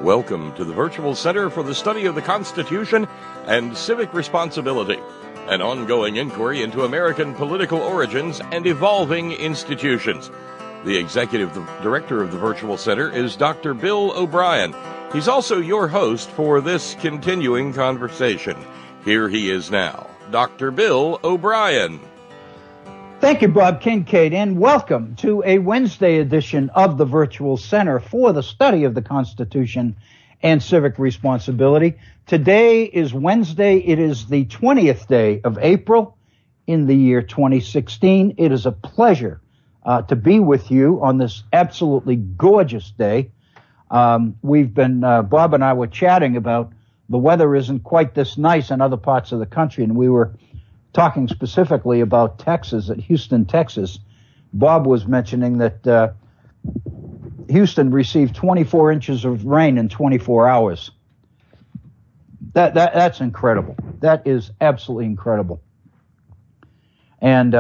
Welcome to the Virtual Center for the Study of the Constitution and Civic Responsibility, an ongoing inquiry into American political origins and evolving institutions. The executive director of the Virtual Center is Dr. Bill O'Brien. He's also your host for this continuing conversation. Here he is now, Dr. Bill O'Brien. Thank you, Bob Kincaid, and welcome to a Wednesday edition of the Virtual Center for the Study of the Constitution and Civic Responsibility. Today is Wednesday. It is the 20th day of April in the year 2016. It is a pleasure to be with you on this absolutely gorgeous day. Bob and I were chatting about the weather isn't quite this nice in other parts of the country, and we were talking specifically about Texas, at Houston, Texas. Bob was mentioning that Houston received 24 inches of rain in 24 hours. That's incredible. That is absolutely incredible. And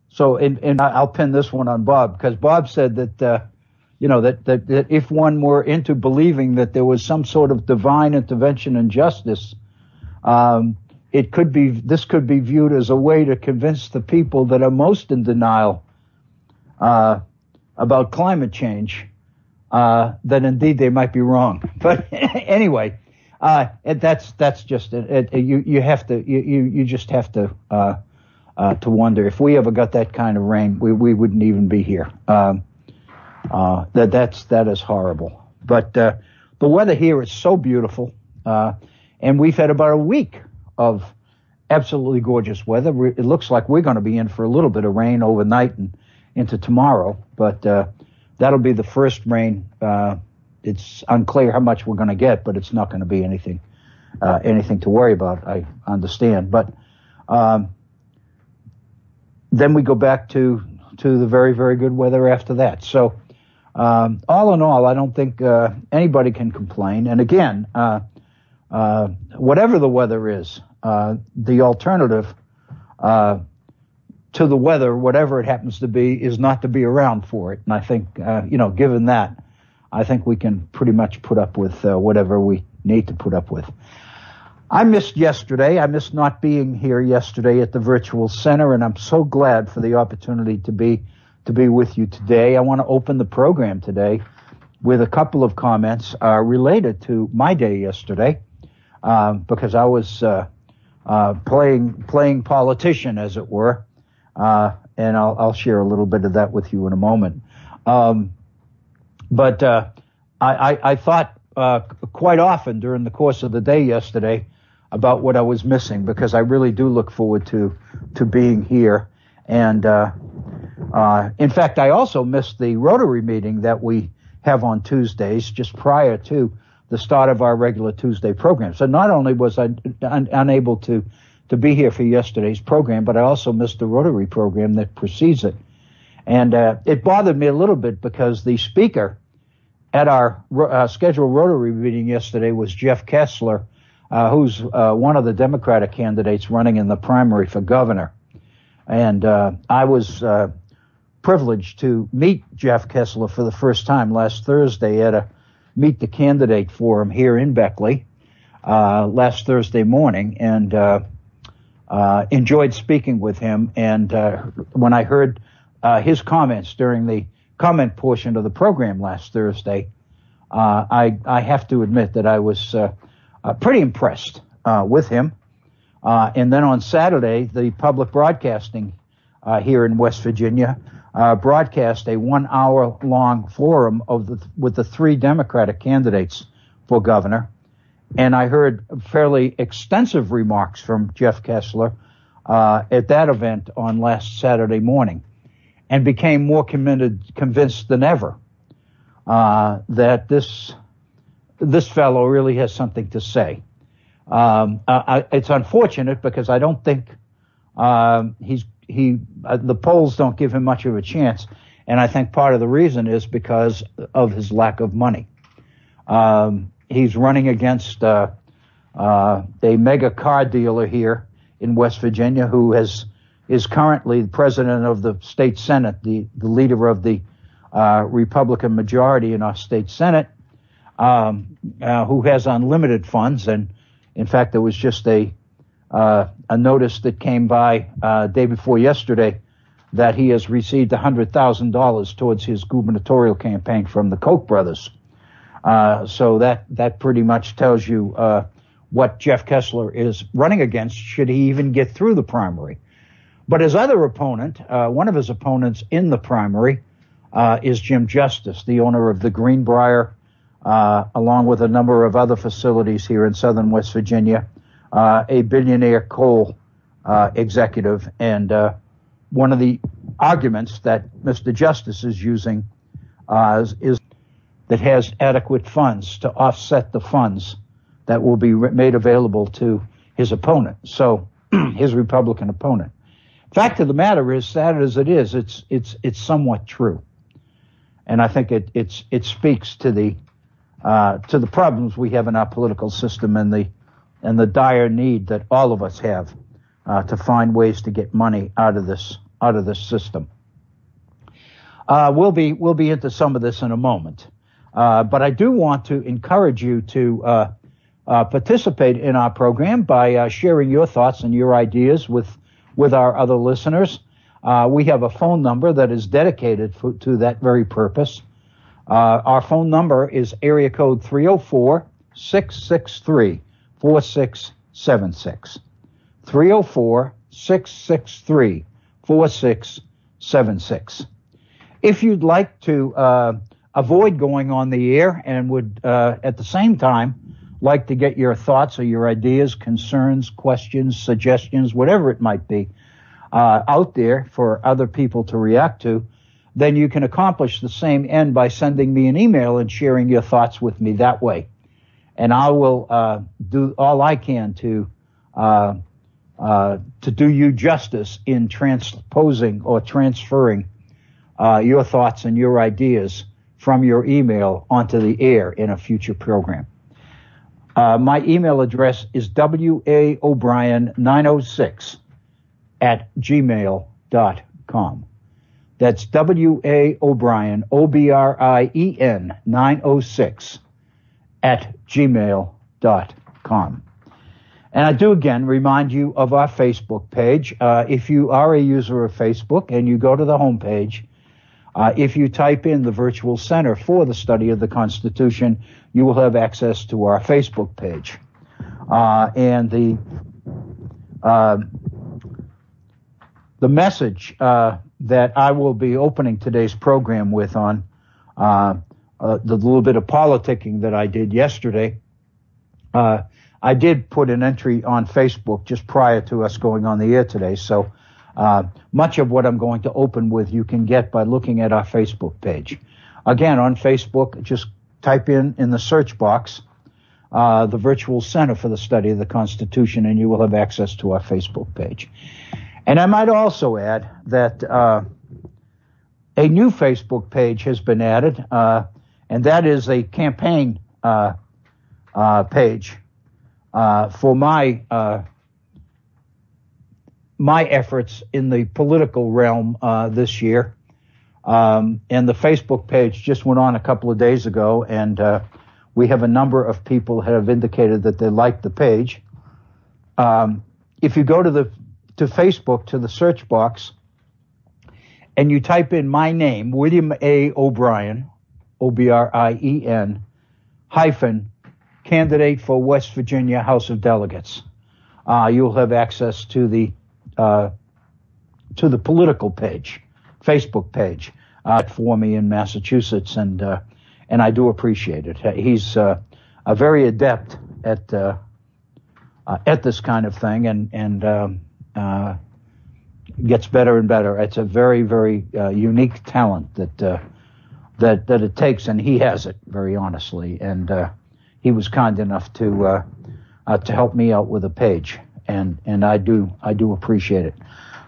so I'll pin this one on Bob, because Bob said that that if one were into believing that there was some sort of divine intervention and justice, this could be viewed as a way to convince the people that are most in denial about climate change that indeed they might be wrong. But anyway, that's just you just have to wonder if we ever got that kind of rain, we wouldn't even be here. That is horrible. But the weather here is so beautiful, and we've had about a week of absolutely gorgeous weather. It looks like we're going to be in for a little bit of rain overnight and into tomorrow, but that'll be the first rain. It's unclear how much we're going to get, but it's not going to be anything to worry about, I understand. But then we go back to the very, very good weather after that. So all in all, I don't think anybody can complain. And again, whatever the weather is, the alternative to the weather, whatever it happens to be, is not to be around for it. And I think, given that, I think we can pretty much put up with whatever we need to put up with. I missed yesterday. I missed not being here yesterday at the Virtual Center, and I'm so glad for the opportunity to be with you today. I want to open the program today with a couple of comments related to my day yesterday, because I was playing politician, as it were, and I'll share a little bit of that with you in a moment. But I thought quite often during the course of the day yesterday about what I was missing, because I really do look forward to being here. And in fact, I also missed the Rotary meeting that we have on Tuesdays just prior to the start of our regular Tuesday program. So not only was I unable to be here for yesterday's program, but I also missed the Rotary program that precedes it. And it bothered me a little bit, because the speaker at our scheduled Rotary meeting yesterday was Jeff Kessler, who's one of the Democratic candidates running in the primary for governor. And I was privileged to meet Jeff Kessler for the first time last Thursday at a Meet the Candidate forum here in Beckley last Thursday morning, and enjoyed speaking with him. And when I heard his comments during the comment portion of the program last Thursday, I have to admit that I was pretty impressed with him. And then on Saturday, the public broadcasting here in West Virginia broadcast a 1 hour long forum with the three Democratic candidates for governor. And I heard fairly extensive remarks from Jeff Kessler at that event on last Saturday morning, and became more convinced than ever that this fellow really has something to say. It's unfortunate, because I don't think the polls don't give him much of a chance, and I think part of the reason is because of his lack of money. He's running against a mega car dealer here in West Virginia who is currently the president of the state Senate, the leader of the Republican majority in our state Senate, who has unlimited funds. And in fact, there was just a notice that came by day before yesterday that he has received $100,000 towards his gubernatorial campaign from the Koch brothers. So that pretty much tells you what Jeff Kessler is running against, should he even get through the primary. But his other opponent, one of his opponents in the primary, is Jim Justice, the owner of the Greenbrier, along with a number of other facilities here in southern West Virginia, a billionaire coal executive. And one of the arguments that Mr. Justice is using is that has adequate funds to offset the funds that will be made available to his opponent, so his Republican opponent. Fact of the matter is, sad as it is, it's somewhat true, and I think it speaks to the problems we have in our political system and the dire need that all of us have to find ways to get money out of this system. We'll be into some of this in a moment, but I do want to encourage you to participate in our program by sharing your thoughts and your ideas with our other listeners. We have a phone number that is dedicated to that very purpose. Our phone number is area code 304-663-4676. 304-663-4676. If you'd like to avoid going on the air and would at the same time like to get your thoughts or your ideas, concerns, questions, suggestions, whatever it might be, out there for other people to react to, then you can accomplish the same end by sending me an email and sharing your thoughts with me that way. And I will do all I can to do you justice in transposing or transferring your thoughts and your ideas from your email onto the air in a future program. My email address is waobrien906@gmail.com. That's waobrien, OBRIEN 906@gmail.com. And I do again remind you of our Facebook page. If you are a user of Facebook and you go to the homepage, if you type in the Virtual Center for the Study of the Constitution, you will have access to our Facebook page. And the message that I will be opening today's program with on the little bit of politicking that I did yesterday, I did put an entry on Facebook just prior to us going on the air today. So much of what I'm going to open with you can get by looking at our Facebook page. Again, on Facebook, just type in the search box the Virtual Center for the Study of the Constitution, and you will have access to our Facebook page. And I might also add that a new Facebook page has been added, and that is a campaign page for my efforts in the political realm this year. And the Facebook page just went on a couple of days ago, and we have a number of people that have indicated that they like the page. If you go to Facebook, to the search box, and you type in my name, William A. O'Brien, OBRIEN, hyphen, candidate for West Virginia House of Delegates, you'll have access to the political page, Facebook page, for me in Massachusetts, and I do appreciate it. He's a very adept at this kind of thing, and gets better and better. It's a very, very unique talent that it takes, and he has it very honestly. And he was kind enough to help me out with a page, and I do appreciate it.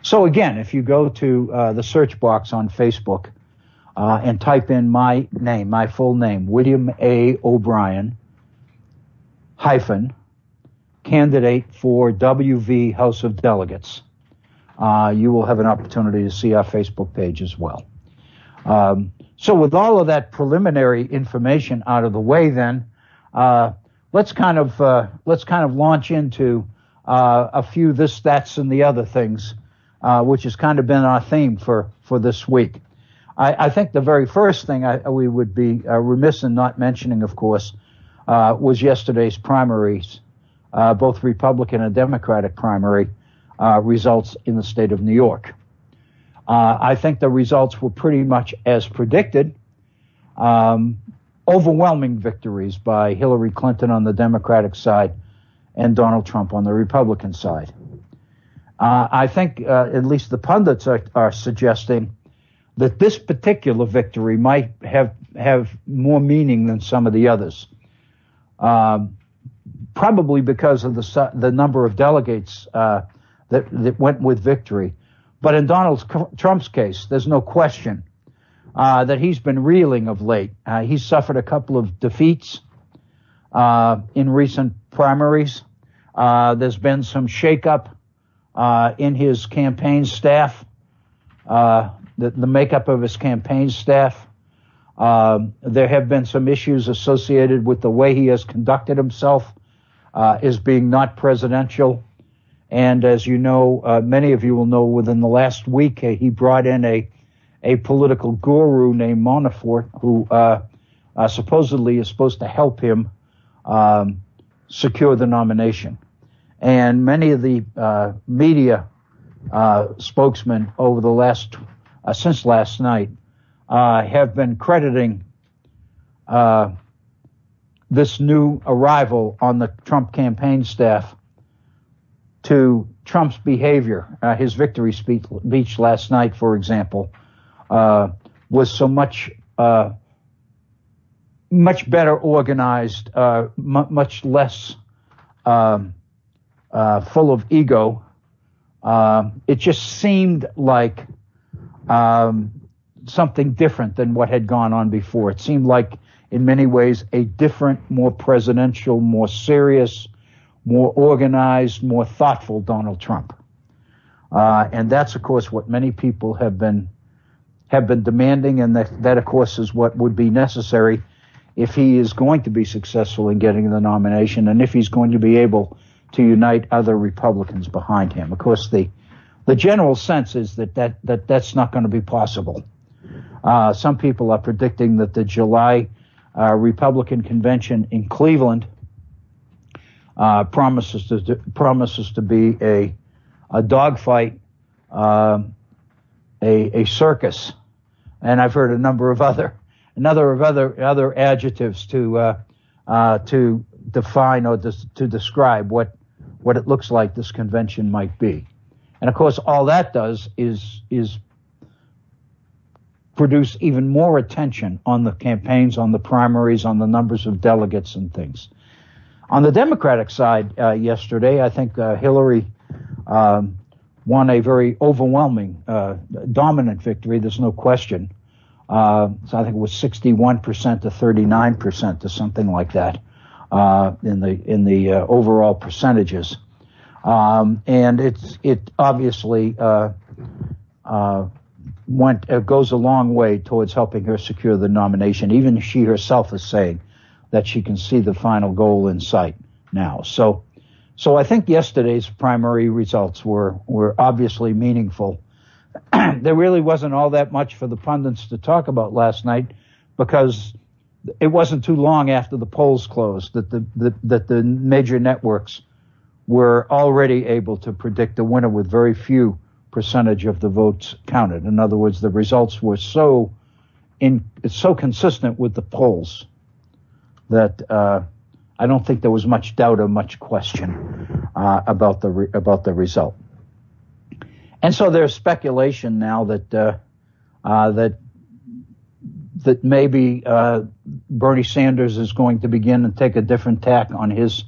So again, if you go to the search box on Facebook and type in my name, my full name, William A. O'Brien, hyphen, candidate for WV House of Delegates, you will have an opportunity to see our Facebook page as well. So with all of that preliminary information out of the way, then let's kind of launch into a few this, that's, and the other things, which has kind of been our theme for this week. I think the very first thing we would be remiss in not mentioning, of course, was yesterday's primaries, both Republican and Democratic primary results in the state of New York. I think the results were pretty much as predicted. Overwhelming victories by Hillary Clinton on the Democratic side and Donald Trump on the Republican side. I think at least the pundits are suggesting that this particular victory might have more meaning than some of the others. Probably because of the number of delegates that went with victory. But in Donald Trump's case, there's no question that he's been reeling of late. He's suffered a couple of defeats in recent primaries. There's been some shakeup in his campaign staff, the makeup of his campaign staff. There have been some issues associated with the way he has conducted himself as being not presidential. And as you know, many of you will know, within the last week, he brought in a political guru named Manafort, who supposedly is supposed to help him secure the nomination. And many of the media spokesmen over the since last night have been crediting this new arrival on the Trump campaign staff to Trump's behavior. His victory speech last night, for example, was so much better organized, much less full of ego. It just seemed like something different than what had gone on before. It seemed like, in many ways, a different, more presidential, more serious, more organized, more thoughtful Donald Trump. And that's, of course, what many people have been demanding, and that, of course, is what would be necessary if he is going to be successful in getting the nomination, and if he's going to be able to unite other Republicans behind him. Of course, the general sense is that's not going to be possible. Some people are predicting that the July Republican convention in Cleveland promises to be a dogfight, a circus, and I've heard a number of other adjectives to define or to describe what it looks like this convention might be. And of course, all that does is produce even more attention on the campaigns, on the primaries, on the numbers of delegates and things. On the Democratic side, yesterday, I think Hillary won a very overwhelming, dominant victory. There's no question. So I think it was 61% to 39% to something like that in the overall percentages. And it obviously goes a long way towards helping her secure the nomination. Even she herself is saying that she can see the final goal in sight now. So I think yesterday's primary results were obviously meaningful. There really wasn't all that much for the pundits to talk about last night, because it wasn't too long after the polls closed that the major networks were already able to predict the winner with very few percentage of the votes counted. In other words, the results were so consistent with the polls that I don't think there was much doubt or much question about the result. And so there's speculation now that maybe Bernie Sanders is going to begin and take a different tack on his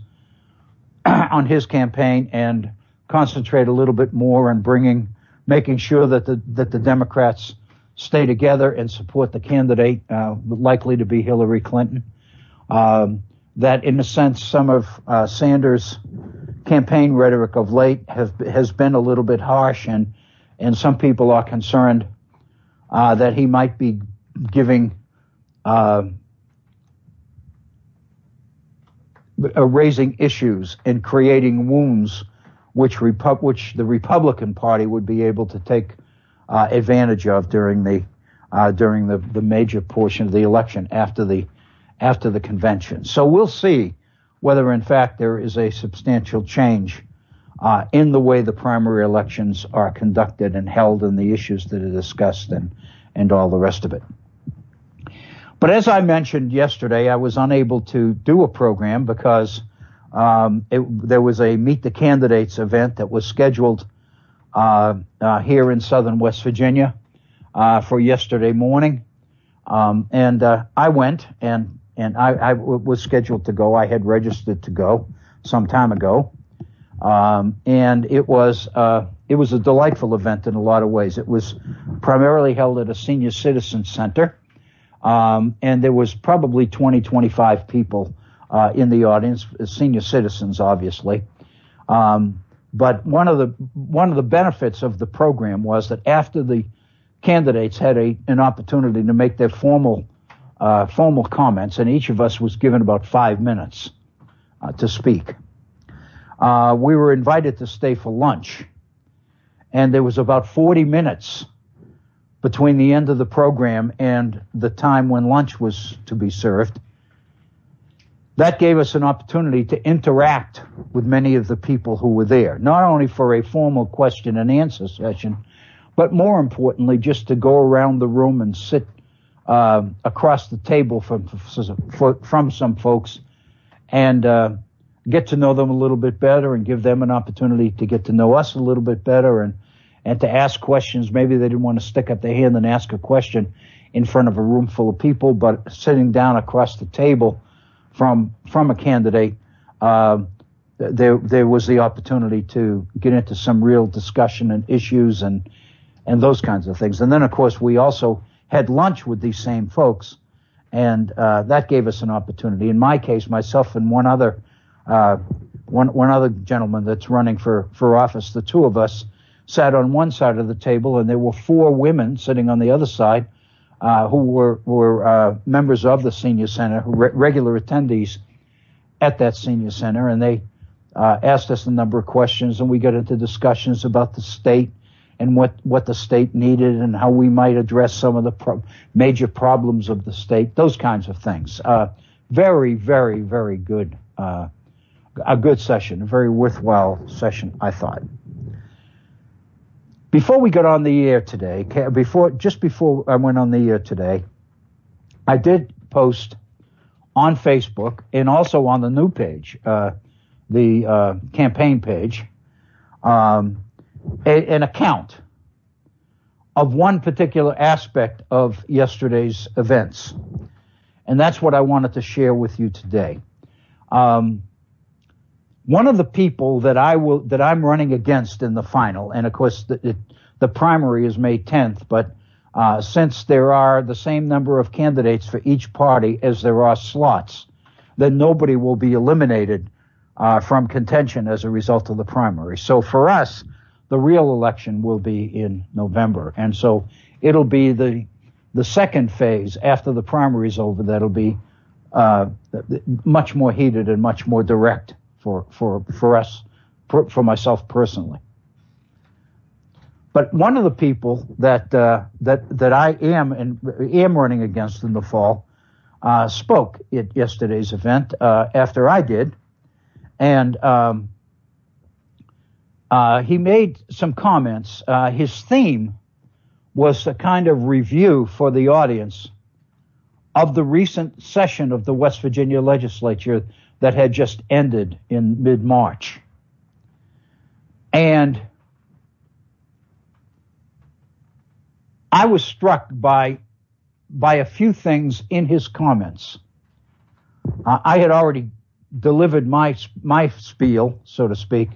campaign and concentrate a little bit more on making sure that the Democrats stay together and support the candidate likely to be Hillary Clinton. That, in a sense, some of Sanders' campaign rhetoric of late has been a little bit harsh, and some people are concerned that he might be giving raising issues and creating wounds which the Republican Party would be able to take advantage of during the major portion of the election after the convention. So we'll see whether in fact there is a substantial change in the way the primary elections are conducted and held, and the issues that are discussed and all the rest of it. But as I mentioned yesterday, I was unable to do a program because there was a Meet the Candidates event that was scheduled here in southern West Virginia for yesterday morning. And I went, and I was scheduled to go. I had registered to go some time ago. And it was a delightful event in a lot of ways. It was primarily held at a senior citizen center. And there was probably 25 people in the audience, senior citizens, obviously. But one of the benefits of the program was that after the candidates had an opportunity to make their formal comments, and each of us was given about 5 minutes to speak, we were invited to stay for lunch, and there was about 40 minutes between the end of the program and the time when lunch was to be served. That gave us an opportunity to interact with many of the people who were there, not only for a formal question and answer session, but more importantly, just to go around the room and sit across the table from some folks and get to know them a little bit better and give them an opportunity to get to know us a little bit better and to ask questions. Maybe they didn't want to stick up their hand and ask a question in front of a room full of people, but sitting down across the table from a candidate, there was the opportunity to get into some real discussion and issues and those kinds of things. And then, of course, we also had lunch with these same folks, and that gave us an opportunity. In my case, myself and one other gentleman that's running for office, the two of us sat on one side of the table, and there were 4 women sitting on the other side who were members of the senior center, regular attendees at that senior center, and they asked us a number of questions, and we got into discussions about the state and what the state needed and how we might address some of the major problems of the state, those kinds of things. Very, very, very good, a good session, a very worthwhile session, I thought. Before we got on the air today, just before I went on the air today, I did post on Facebook and also on the new page, the campaign page, an account of one particular aspect of yesterday's events. And that's what I wanted to share with you today. One of the people that I'm running against in the final, and of course the primary is May 10th, but since there are the same number of candidates for each party as there are slots, then nobody will be eliminated from contention as a result of the primary. So for us, the real election will be in November, and so it'll be the second phase after the primary is over that'll be much more heated and much more direct for us, for myself personally. But one of the people that I am running against in the fall spoke at yesterday's event after I did, and he made some comments. His theme was a kind of review for the audience of the recent session of the West Virginia legislature that had just ended in mid-March. And I was struck by a few things in his comments. I had already delivered my spiel, so to speak.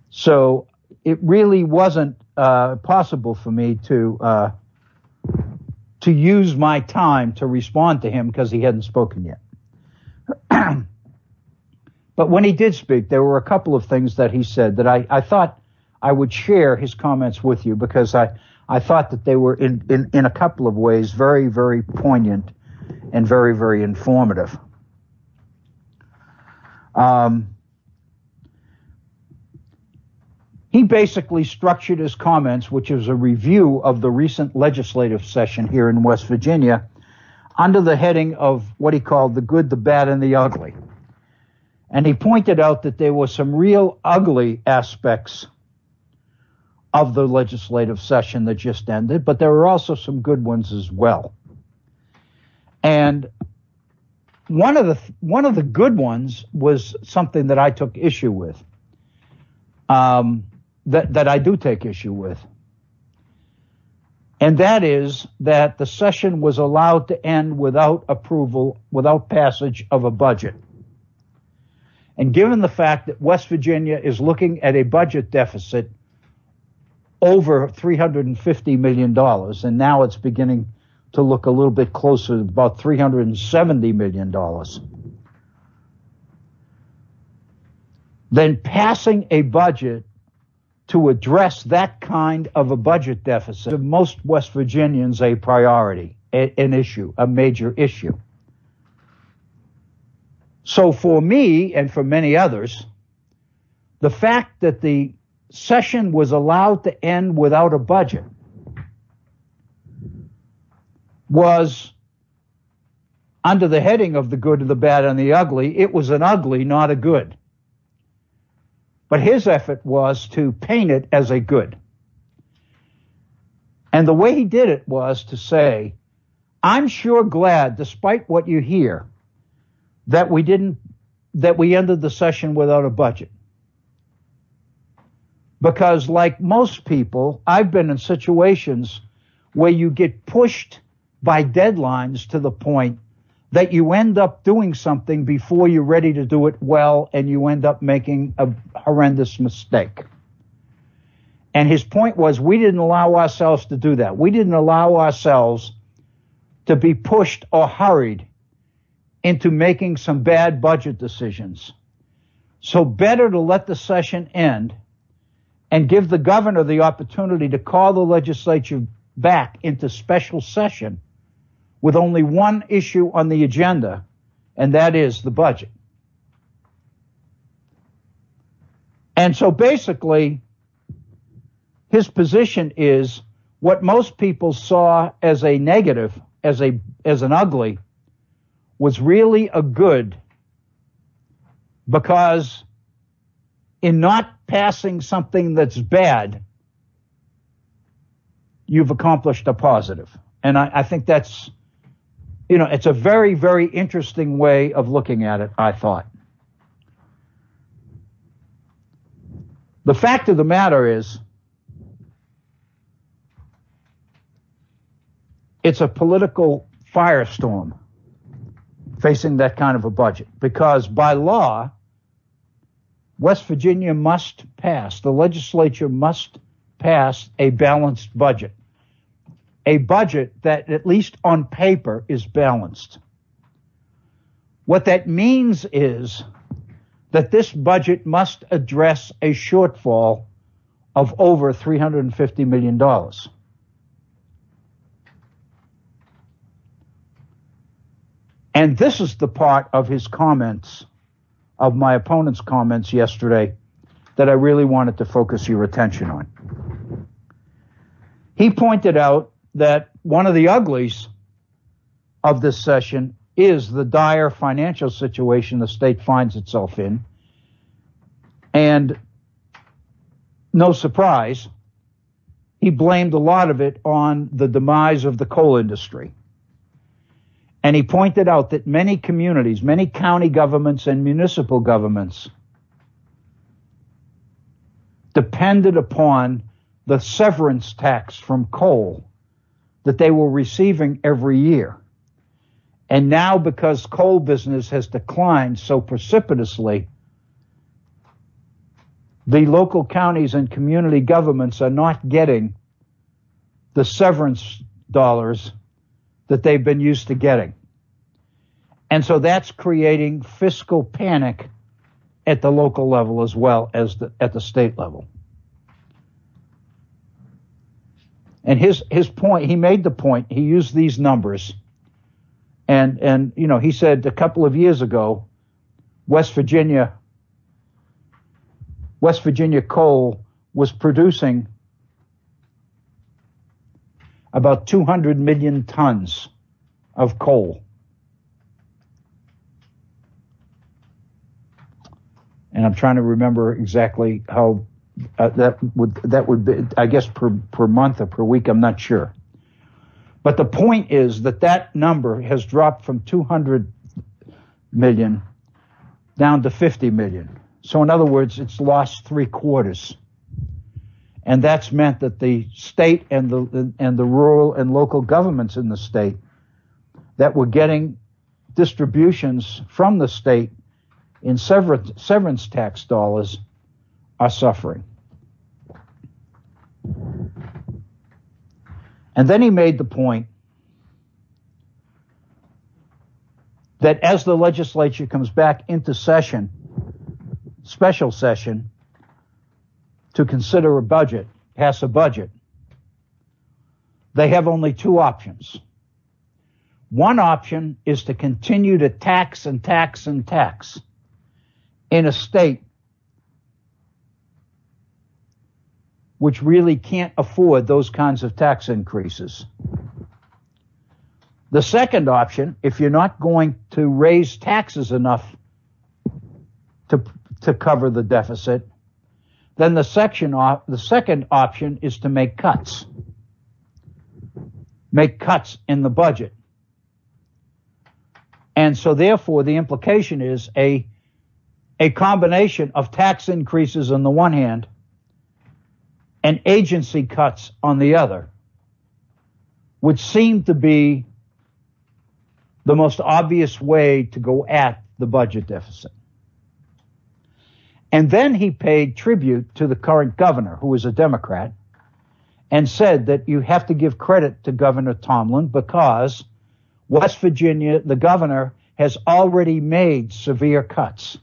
So it really wasn't possible for me to use my time to respond to him because he hadn't spoken yet. But when he did speak, there were a couple of things that he said that I thought I would share his comments with you because I thought that they were in a couple of ways very, very poignant and very, very informative. He basically structured his comments, which is a review of the recent legislative session here in West Virginia, under the heading of what he called the good, the bad, and the ugly. And he pointed out that there were some real ugly aspects of the legislative session that just ended, but there were also some good ones as well. And one of the good ones was something that I took issue with, that I do take issue with. And that is that the session was allowed to end without approval, without passage of a budget. And given the fact that West Virginia is looking at a budget deficit over $350 million, and now it's beginning to look a little bit closer to about $370 million, then passing a budget to address that kind of a budget deficit of most West Virginians a priority, an issue, a major issue. So for me and for many others, the fact that the session was allowed to end without a budget was under the heading of the good, the bad, and the ugly. It was an ugly, not a good. But his effort was to paint it as a good. And the way he did it was to say, I'm sure glad, despite what you hear, that we ended the session without a budget. Because like most people, I've been in situations where you get pushed by deadlines to the point that you end up doing something before you're ready to do it well, and you end up making a horrendous mistake. And his point was, we didn't allow ourselves to do that. We didn't allow ourselves to be pushed or hurried into making some bad budget decisions. So better to let the session end and give the governor the opportunity to call the legislature back into special session with only one issue on the agenda, and that is the budget. And so basically, his position is what most people saw as a negative, as an ugly, was really a good, because in not passing something that's bad, you've accomplished a positive. And I think that's, it's a very, very interesting way of looking at it, I thought. The fact of the matter is, it's a political firestorm facing that kind of a budget, because by law, West Virginia must pass, the legislature must pass a balanced budget. A budget that, at least on paper, is balanced. What that means is that this budget must address a shortfall of over $350 million. And this is the part of his comments, of my opponent's comments yesterday, that I really wanted to focus your attention on. He pointed out that one of the uglies of this session is the dire financial situation the state finds itself in. And no surprise, he blamed a lot of it on the demise of the coal industry. And he pointed out that many communities, many county governments and municipal governments depended upon the severance tax from coal that they were receiving every year. And now, because coal business has declined so precipitously, the local counties and community governments are not getting the severance dollars that they've been used to getting. And so that's creating fiscal panic at the local level as well as at the state level. And his point, he made the point, he used these numbers. And you know, he said a couple of years ago, West Virginia coal was producing about 200 million tons of coal. And I'm trying to remember exactly how that would be, I guess, per month or per week, I'm not sure. But the point is that number has dropped from 200 million down to 50 million. So in other words, it's lost 3/4. And that's meant that the state and the rural and local governments in the state that were getting distributions from the state in severance tax dollars are suffering. And then he made the point that as the legislature comes back into session, special session, to consider a budget, pass a budget, they have only two options. One option is to continue to tax and tax and tax in a state which really can't afford those kinds of tax increases. The second option, if you're not going to raise taxes enough to cover the deficit, then the second option is to make cuts. Make cuts in the budget. And so therefore the implication is a combination of tax increases on the one hand and agency cuts on the other, which seem to be the most obvious way to go at the budget deficit. And then he paid tribute to the current governor, who is a Democrat, and said that you have to give credit to Governor Tomlin because West Virginia, the governor, has already made severe cuts.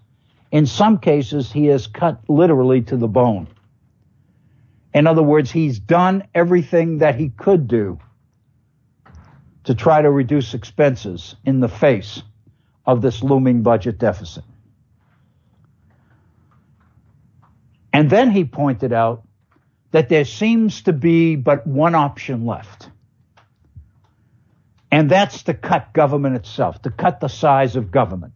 In some cases, he has cut literally to the bone. In other words, he's done everything that he could do to try to reduce expenses in the face of this looming budget deficit. And then he pointed out that there seems to be but one option left. And that's to cut government itself, to cut the size of government.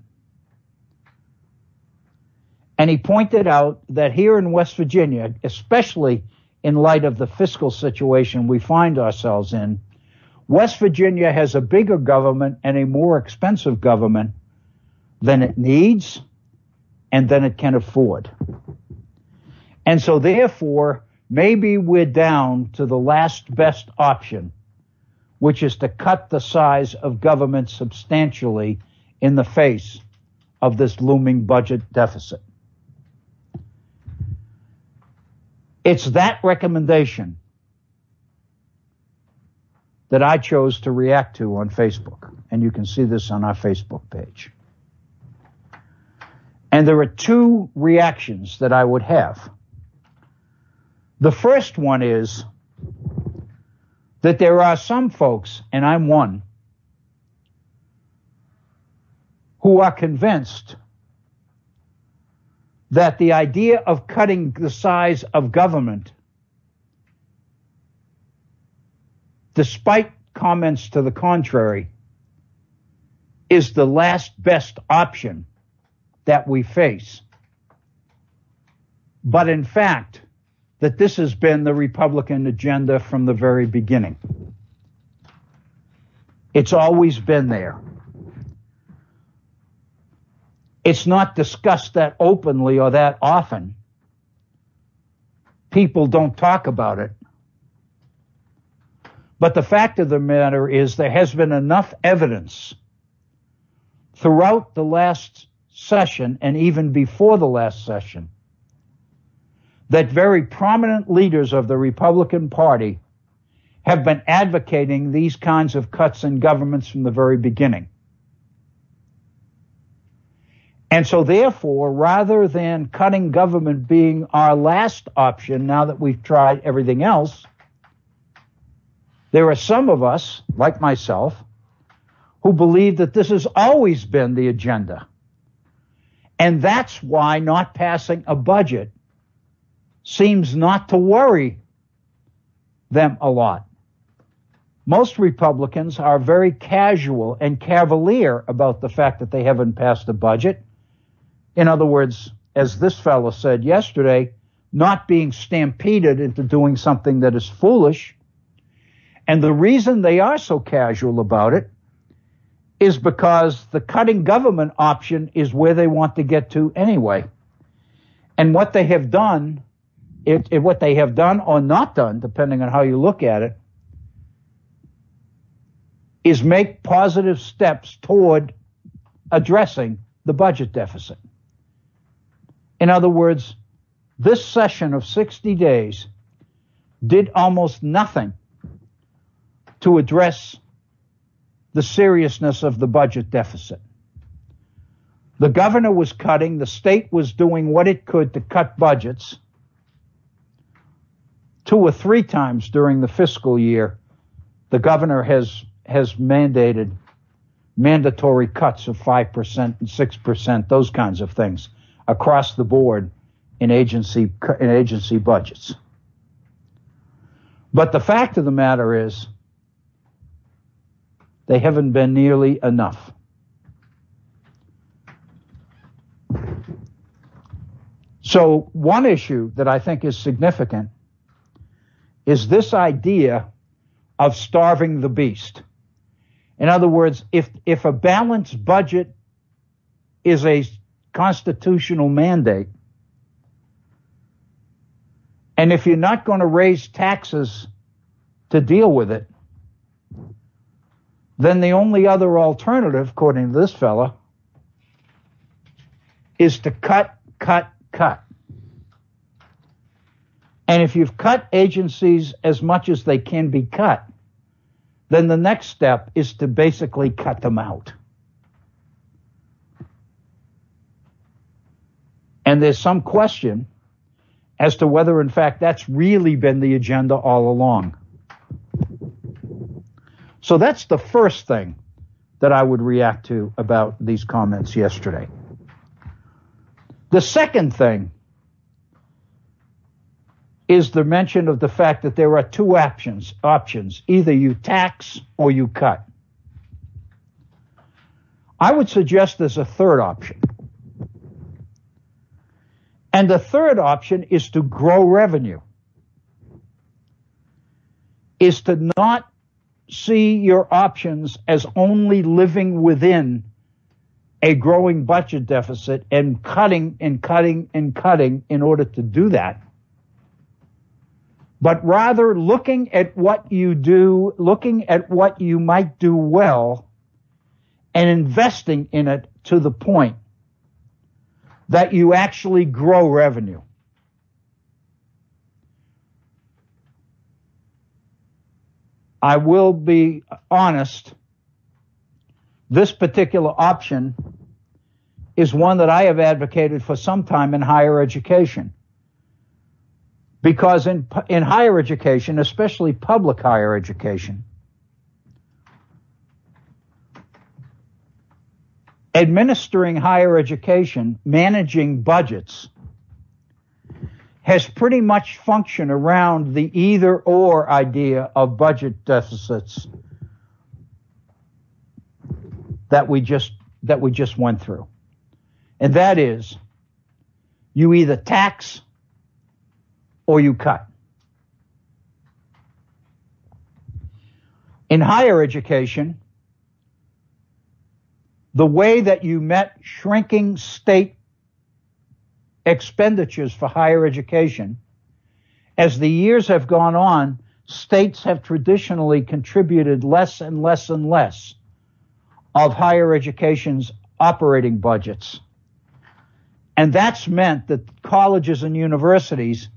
And he pointed out that here in West Virginia, especially in light of the fiscal situation we find ourselves in, West Virginia has a bigger government and a more expensive government than it needs and than it can afford. And so therefore, maybe we're down to the last best option, which is to cut the size of government substantially in the face of this looming budget deficit. It's that recommendation that I chose to react to on Facebook. And you can see this on our Facebook page. And there are two reactions that I would have. The first one is that there are some folks, and I'm one, who are convinced that the idea of cutting the size of government, despite comments to the contrary, is the last best option that we face. But in fact, that this has been the Republican agenda from the very beginning. It's always been there. It's not discussed that openly or that often. People don't talk about it. But the fact of the matter is there has been enough evidence throughout the last session and even before the last session that very prominent leaders of the Republican Party have been advocating these kinds of cuts in governments from the very beginning. And so therefore, rather than cutting government being our last option, now that we've tried everything else, There are some of us, like myself, who believe that this has always been the agenda. And that's why not passing a budget seems not to worry them a lot. Most Republicans are very casual and cavalier about the fact that they haven't passed a budget. In other words, as this fellow said yesterday, not being stampeded into doing something that is foolish. And the reason they are so casual about it is because the cutting government option is where they want to get to anyway. And what they have done, what they have done or not done, depending on how you look at it, is make positive steps toward addressing the budget deficit. In other words, this session of 60 days did almost nothing to address the seriousness of the budget deficit. The governor was cutting, the state was doing what it could to cut budgets. 2 or 3 times during the fiscal year, the governor has mandated mandatory cuts of 5% and 6%, those kinds of things, across the board in agency budgets. But the fact of the matter is, they haven't been nearly enough. So one issue that I think is significant is this idea of starving the beast. In other words, if a balanced budget is a constitutional mandate, and if you're not going to raise taxes to deal with it, then the only other alternative, according to this fella, is to cut. And if you've cut agencies as much as they can be cut, then the next step is to basically cut them out. And there's some question as to whether, in fact, that's really been the agenda all along. So that's the first thing that I would react to about these comments yesterday. The second thing is the mention of the fact that there are 2 options. Either you tax or you cut. I would suggest there's a third option. And the third option is to grow revenue, is to not see your options as only living within a growing budget deficit and cutting in order to do that, but rather looking at what you do, looking at what you might do well, and investing in it to the point that you actually grow revenue. I will be honest, this particular option is one that I have advocated for some time in higher education. Because in higher education, especially public higher education, administering higher education, managing budgets, has pretty much functioned around the either-or idea of budget deficits that we just went through. And that is, you either tax or you cut. In higher education, the way that you met shrinking state expenditures for higher education, as the years have gone on, states have traditionally contributed less and less and less of higher education's operating budgets. And that's meant that colleges and universities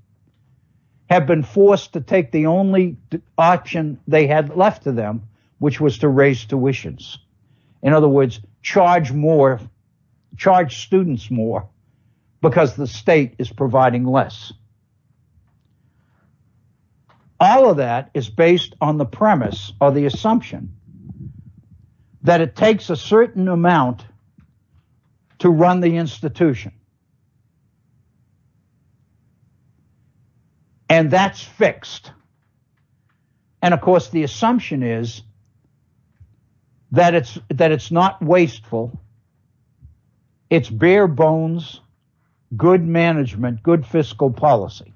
have been forced to take the only option they had left to them, which was to raise tuitions. In other words, charge students more because the state is providing less. All of that is based on the premise or the assumption that it takes a certain amount to run the institution. And that's fixed. And of course, the assumption is that it's not wasteful. It's bare bones, good management, good fiscal policy.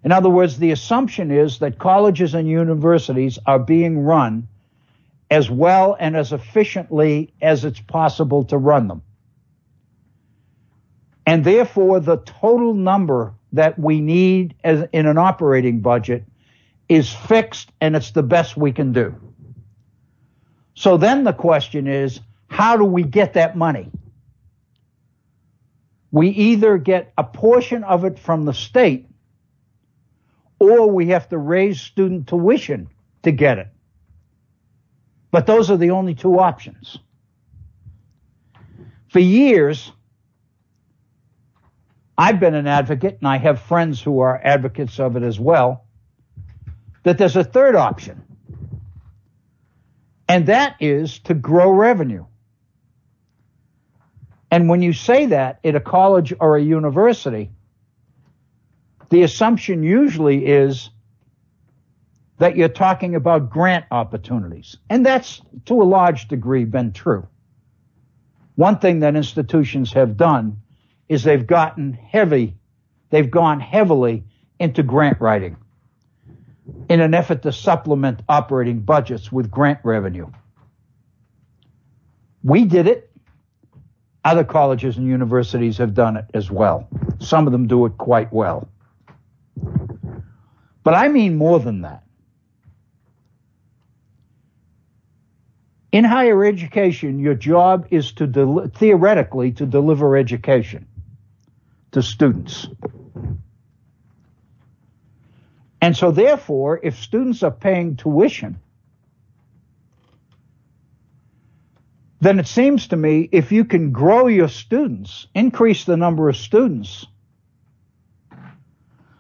In other words, the assumption is that colleges and universities are being run as well and as efficiently as it's possible to run them. And therefore, the total number that we need in an operating budget is fixed, and it's the best we can do. So then the question is, how do we get that money? We either get a portion of it from the state, or we have to raise student tuition to get it. But those are the only two options. For years, I've been an advocate, and I have friends who are advocates of it as well, that there's a third option. And that is to grow revenue. And when you say that at a college or a university, the assumption usually is that you're talking about grant opportunities. And that's, to a large degree, been true. One thing that institutions have done is they've gone heavily into grant writing in an effort to supplement operating budgets with grant revenue. We did it. Other colleges and universities have done it as well. Some of them do it quite well. But I mean more than that. In higher education, your job is to theoretically to deliver education to students. And so therefore, if students are paying tuition, then it seems to me if you can grow your students, increase the number of students,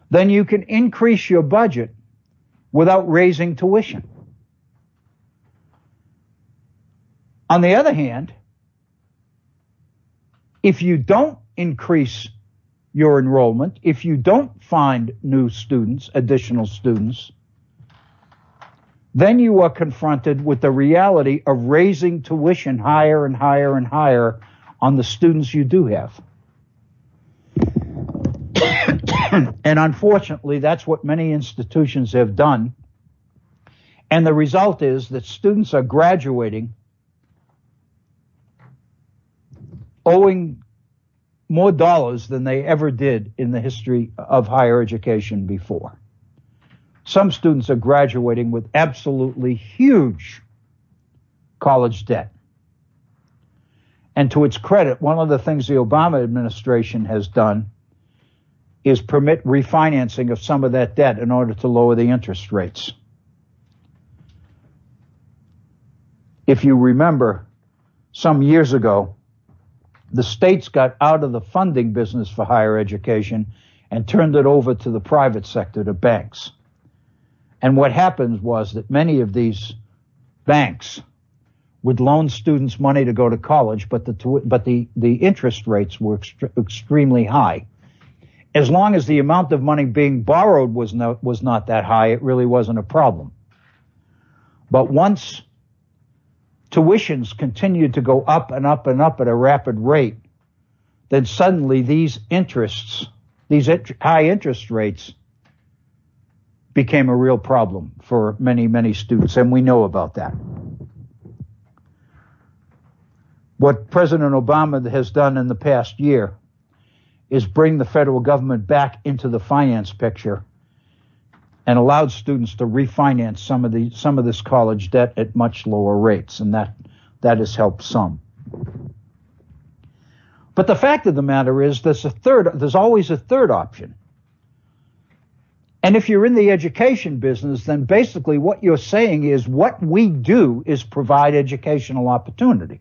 then you can increase your budget without raising tuition. On the other hand, if you don't increase your enrollment, if you don't find new students, additional students, then you are confronted with the reality of raising tuition higher and higher and higher on the students you do have. And unfortunately, that's what many institutions have done. And the result is that students are graduating owing more dollars than they ever did in the history of higher education before. Some students are graduating with absolutely huge college debt. And to its credit, one of the things the Obama administration has done is permit refinancing of some of that debt in order to lower the interest rates. If you remember, some years ago, the states got out of the funding business for higher education and turned it over to the private sector, to banks. And what happened was that many of these banks would loan students money to go to college, but the interest rates were extremely high. As long as the amount of money being borrowed was not that high, it really wasn't a problem. But once tuitions continued to go up and up and up at a rapid rate, then suddenly these high interest rates became a real problem for many, many students, and we know about that. What President Obama has done in the past year is bring the federal government back into the finance picture and allowed students to refinance some of this college debt at much lower rates, and that has helped some. But the fact of the matter is there's always a third option. And if you're in the education business, then basically what you're saying is what we do is provide educational opportunity.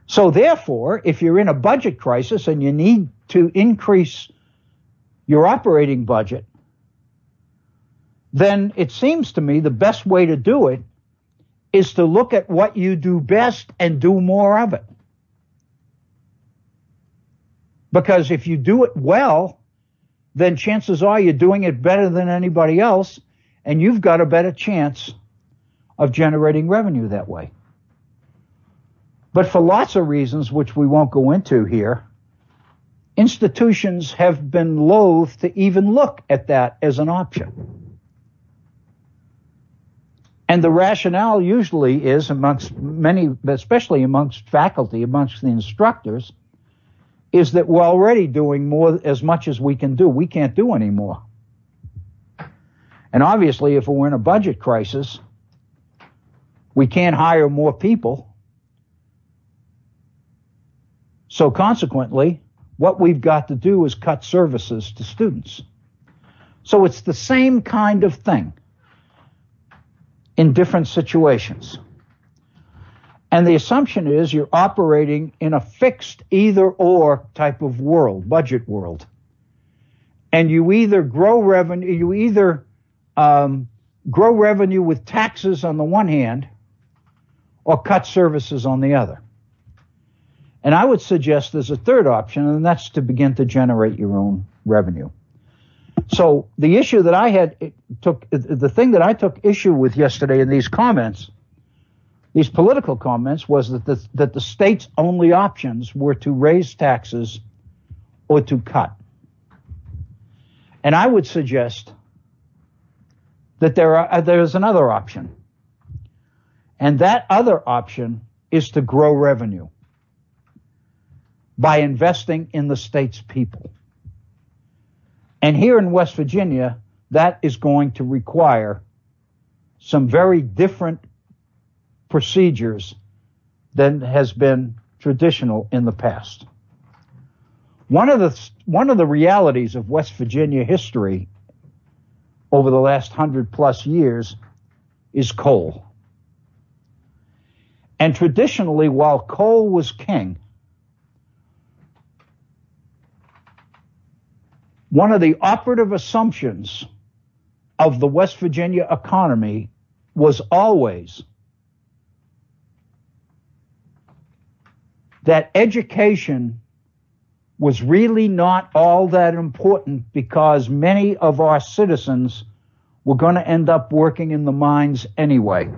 So therefore, if you're in a budget crisis and you need to increase your operating budget, then it seems to me the best way to do it is to look at what you do best and do more of it. Because if you do it well, then chances are you're doing it better than anybody else, and you've got a better chance of generating revenue that way. But for lots of reasons, which we won't go into here, institutions have been loath to even look at that as an option. And the rationale usually is amongst many, especially amongst faculty, amongst the instructors, is that we're already doing more, as much as we can do. We can't do any more. And obviously, if we're in a budget crisis, we can't hire more people. So consequently, what we've got to do is cut services to students. So it's the same kind of thing in different situations. And the assumption is you're operating in a fixed either-or type of world, budget world. And you either grow revenue, grow revenue with taxes on the one hand, or cut services on the other. And I would suggest there's a third option, and that's to begin to generate your own revenue. So the issue that the thing that I took issue with yesterday in these comments, these political comments, was that the state's only options were to raise taxes or to cut. And I would suggest that there is another option. And that other option is to grow revenue by investing in the state's people. And here in West Virginia, that is going to require some very different procedures than has been traditional in the past. One of the realities of West Virginia history over the last 100+ years is coal. And traditionally, while coal was king, one of the operative assumptions of the West Virginia economy was always that education was really not all that important because many of our citizens were going to end up working in the mines anyway.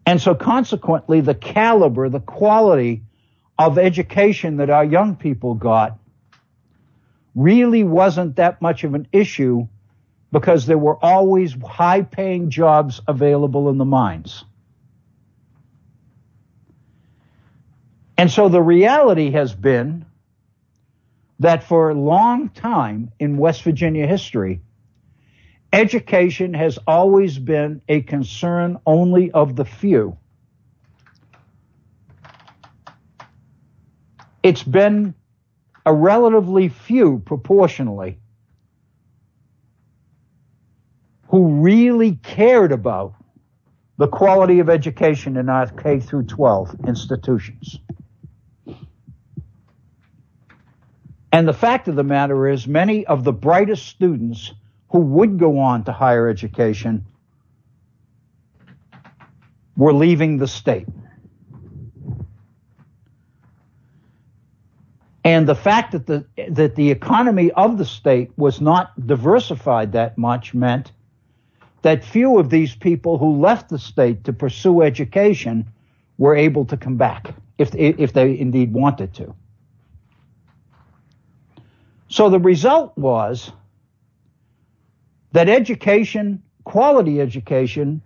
And so consequently, the caliber, the quality of education that our young people got really wasn't that much of an issue because there were always high-paying jobs available in the mines. And so the reality has been that for a long time in West Virginia history, education has always been a concern only of the few. It's been a relatively few, proportionally, who really cared about the quality of education in our K through 12 institutions. And the fact of the matter is, many of the brightest students who would go on to higher education were leaving the state. And the fact that the economy of the state was not diversified that much meant that few of these people who left the state to pursue education were able to come back, if they indeed wanted to. So the result was that education, quality education,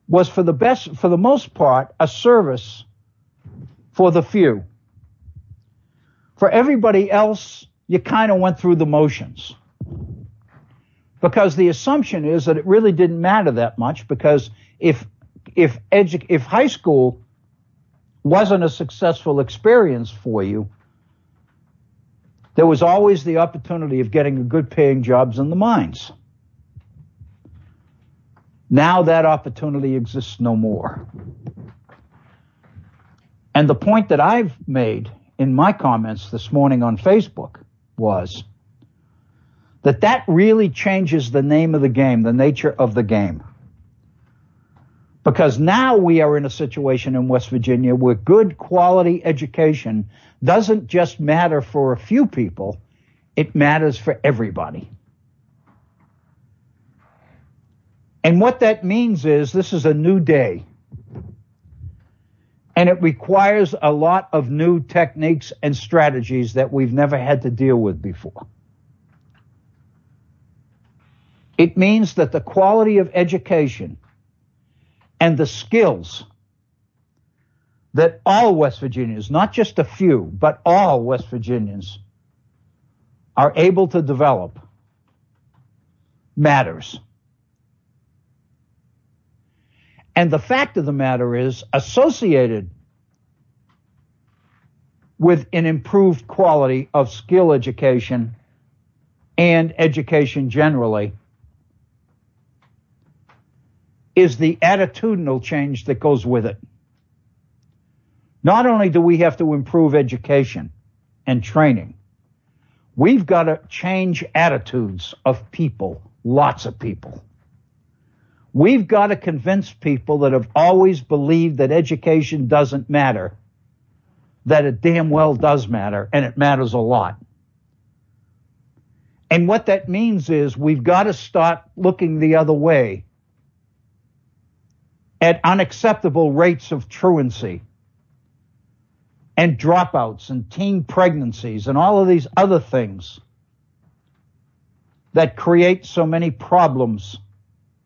was for the most part, a service for the few. For everybody else, you kind of went through the motions. Because the assumption is that it really didn't matter that much, because if high school wasn't a successful experience for you, there was always the opportunity of getting good paying jobs in the mines. Now that opportunity exists no more. And the point that I've made in my comments this morning on Facebook was that really changes the name of the game, the nature of the game. Because now we are in a situation in West Virginia where good quality education doesn't just matter for a few people, it matters for everybody. And what that means is this is a new day. And it requires a lot of new techniques and strategies that we've never had to deal with before. It means that the quality of education and the skills that all West Virginians, not just a few, but all West Virginians are able to develop matters. And the fact of the matter is, associated with an improved quality of skill education and education generally, is the attitudinal change that goes with it. Not only do we have to improve education and training, we've got to change attitudes of people, lots of people. We've got to convince people that have always believed that education doesn't matter, that it damn well does matter, and it matters a lot. And what that means is we've got to start looking the other way at unacceptable rates of truancy and dropouts and teen pregnancies and all of these other things that create so many problems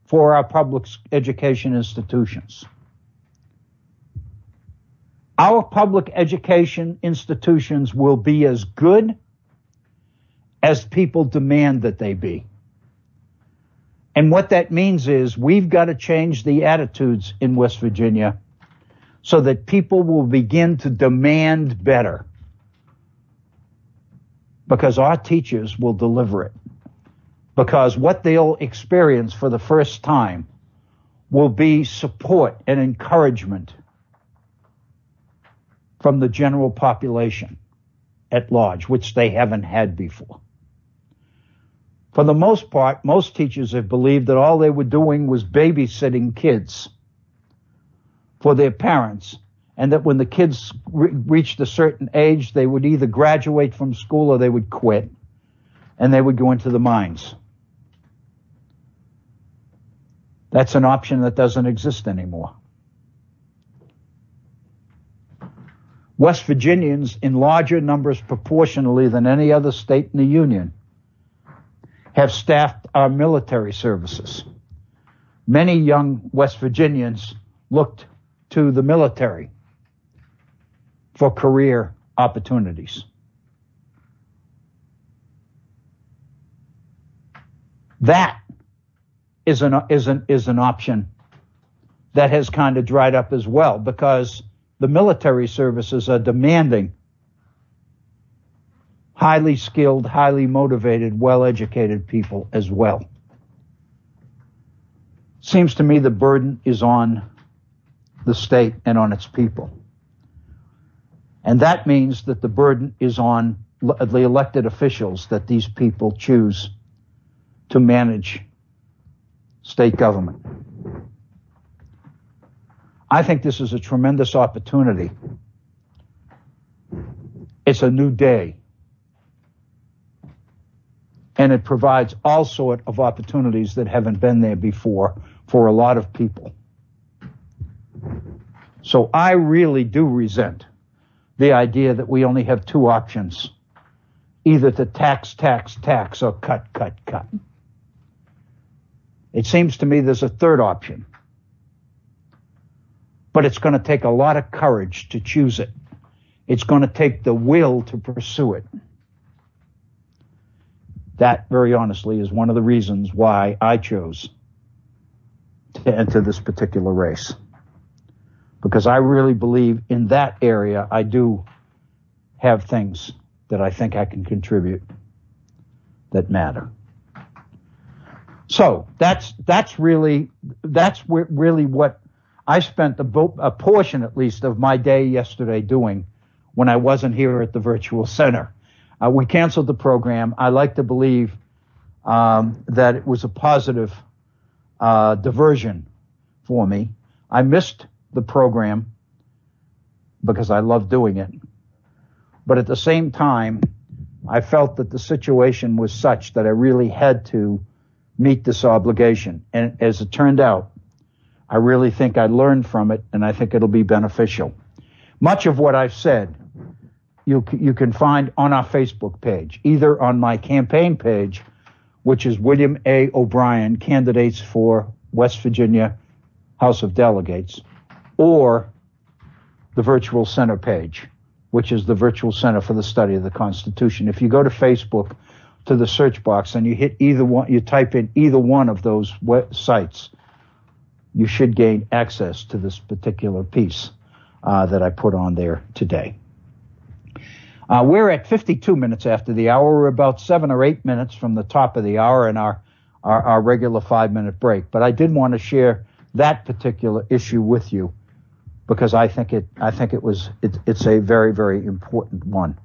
for our public education institutions. Our public education institutions will be as good as people demand that they be. And what that means is we've got to change the attitudes in West Virginia so that people will begin to demand better, because our teachers will deliver it. Because what they'll experience for the first time will be support and encouragement from the general population at large, which they haven't had before. For the most part, most teachers have believed that all they were doing was babysitting kids for their parents, and that when the kids reached a certain age, they would either graduate from school or they would quit, and they would go into the mines. That's an option that doesn't exist anymore. West Virginians, in larger numbers proportionally than any other state in the Union, have staffed our military services. Many young West Virginians looked to the military for career opportunities. That is an option that has kind of dried up as well, because the military services are demanding highly skilled, highly motivated, well-educated people as well. Seems to me the burden is on the state and on its people. And that means that the burden is on the elected officials that these people choose to manage state government. I think this is a tremendous opportunity. It's a new day. And it provides all sorts of opportunities that haven't been there before for a lot of people. So I really do resent the idea that we only have two options, either to tax, or cut. It seems to me there's a third option. But it's going to take a lot of courage to choose it. It's going to take the will to pursue it. That, very honestly, is one of the reasons why I chose to enter this particular race. Because I really believe in that area I do have things that I think I can contribute that matter. So that's really what I spent a portion, at least, of my day yesterday doing when I wasn't here at the Virtual Center. We canceled the program. I like to believe that it was a positive diversion for me. I missed the program because I love doing it. But at the same time, I felt that the situation was such that I really had to meet this obligation. And as it turned out, I really think I learned from it, and I think it'll be beneficial. Much of what I've said, you can find on our Facebook page, either on my campaign page, which is William A. O'Brien, Candidates for West Virginia House of Delegates, or the Virtual Center page, which is the Virtual Center for the Study of the Constitution. If you go to Facebook, to the search box, and you hit either one, you type in either one of those sites, you should gain access to this particular piece that I put on there today. We're at 52 minutes after the hour. We're about 7 or 8 minutes from the top of the hour in our regular 5-minute break. But I did want to share that particular issue with you because I think it's a very, very important one.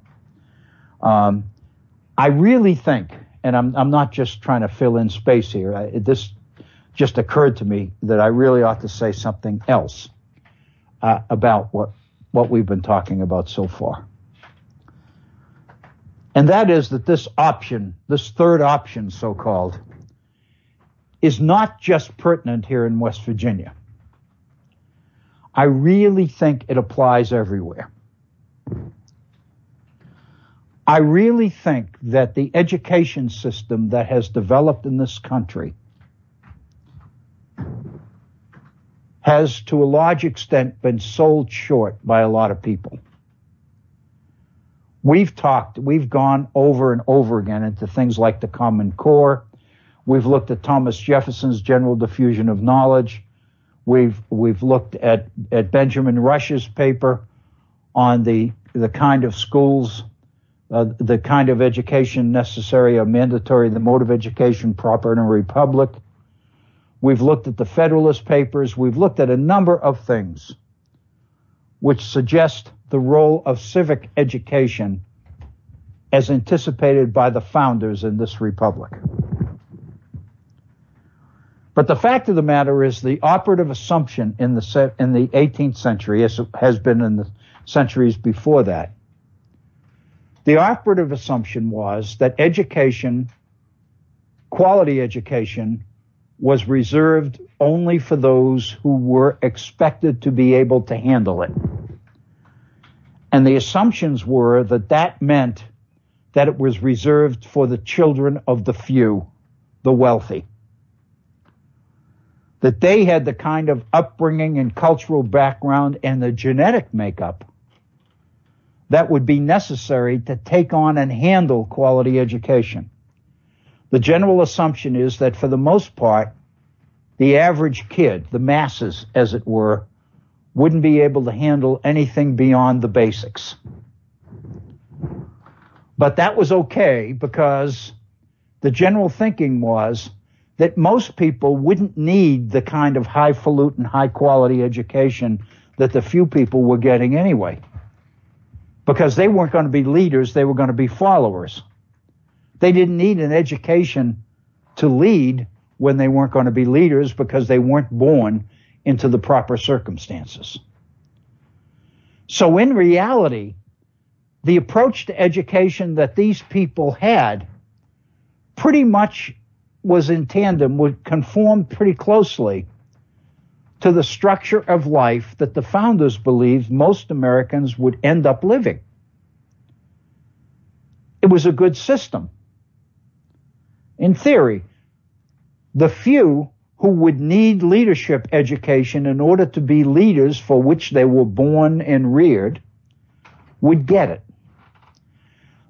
I really think, and I'm not just trying to fill in space here. This just occurred to me that I really ought to say something else about what we've been talking about so far. And that is that this option, this third option, so-called, is not just pertinent here in West Virginia. I really think it applies everywhere. I really think that the education system that has developed in this country has, to a large extent, been sold short by a lot of people. We've gone over and over again into things like the Common Core. We've looked at Thomas Jefferson's general diffusion of knowledge. We've looked at Benjamin Rush's paper on the kind of schools, the kind of education necessary or mandatory, the mode of education proper in a republic. We've looked at the Federalist Papers. We've looked at a number of things which suggest the role of civic education as anticipated by the founders in this republic. But the fact of the matter is the operative assumption in the 18th century, as it has been in the centuries before that, the operative assumption was that education, quality education, was reserved only for those who were expected to be able to handle it. And the assumptions were that that meant that it was reserved for the children of the few, the wealthy. That they had the kind of upbringing and cultural background and the genetic makeup that would be necessary to take on and handle quality education. The general assumption is that for the most part, the average kid, the masses as it were, wouldn't be able to handle anything beyond the basics. But that was okay because the general thinking was that most people wouldn't need the kind of highfalutin, high-quality education that the few people were getting anyway, because they weren't going to be leaders, they were going to be followers. They didn't need an education to lead when they weren't going to be leaders because they weren't born into the proper circumstances. So in reality, the approach to education that these people had pretty much was in tandem, would conform pretty closely to the structure of life that the founders believed most Americans would end up living. It was a good system. In theory, the few who would need leadership education in order to be leaders for which they were born and reared would get it.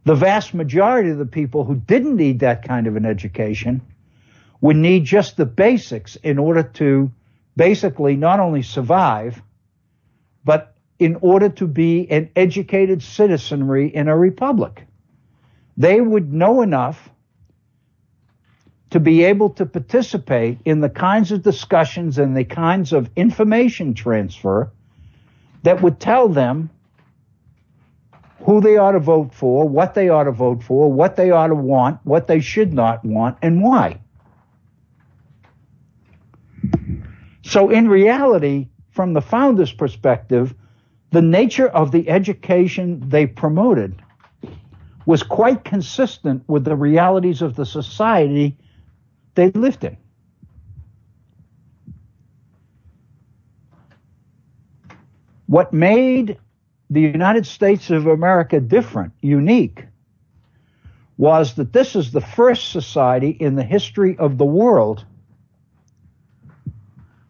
The vast majority of the people who didn't need that kind of an education would need just the basics in order to basically not only survive, but in order to be an educated citizenry in a republic. They would know enough to be able to participate in the kinds of discussions and the kinds of information transfer that would tell them who they ought to vote for, what they ought to vote for, what they ought to want, what they should not want, and why. So in reality, from the founders' perspective, the nature of the education they promoted was quite consistent with the realities of the society they lived in. What made the United States of America different, unique, was that this is the first society in the history of the world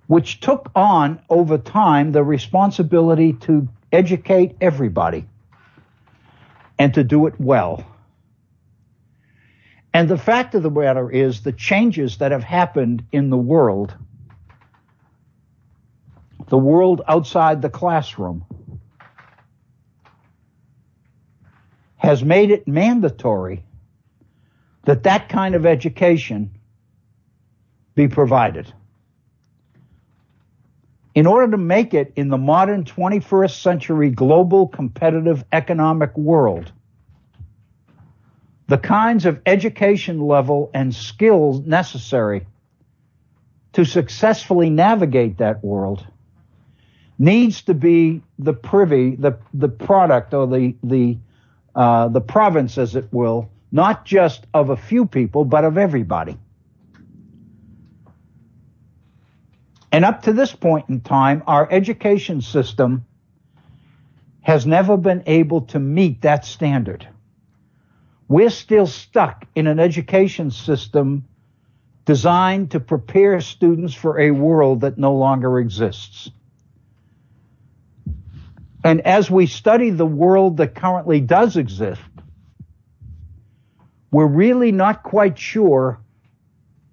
which took on over time the responsibility to educate everybody and to do it well. And the fact of the matter is the changes that have happened in the world outside the classroom, has made it mandatory that that kind of education be provided. In order to make it in the modern 21st century global competitive economic world, the kinds of education level and skills necessary to successfully navigate that world needs to be the product or the province, as it will, not just of a few people, but of everybody. And up to this point in time, our education system has never been able to meet that standard. We're still stuck in an education system designed to prepare students for a world that no longer exists. And as we study the world that currently does exist, we're really not quite sure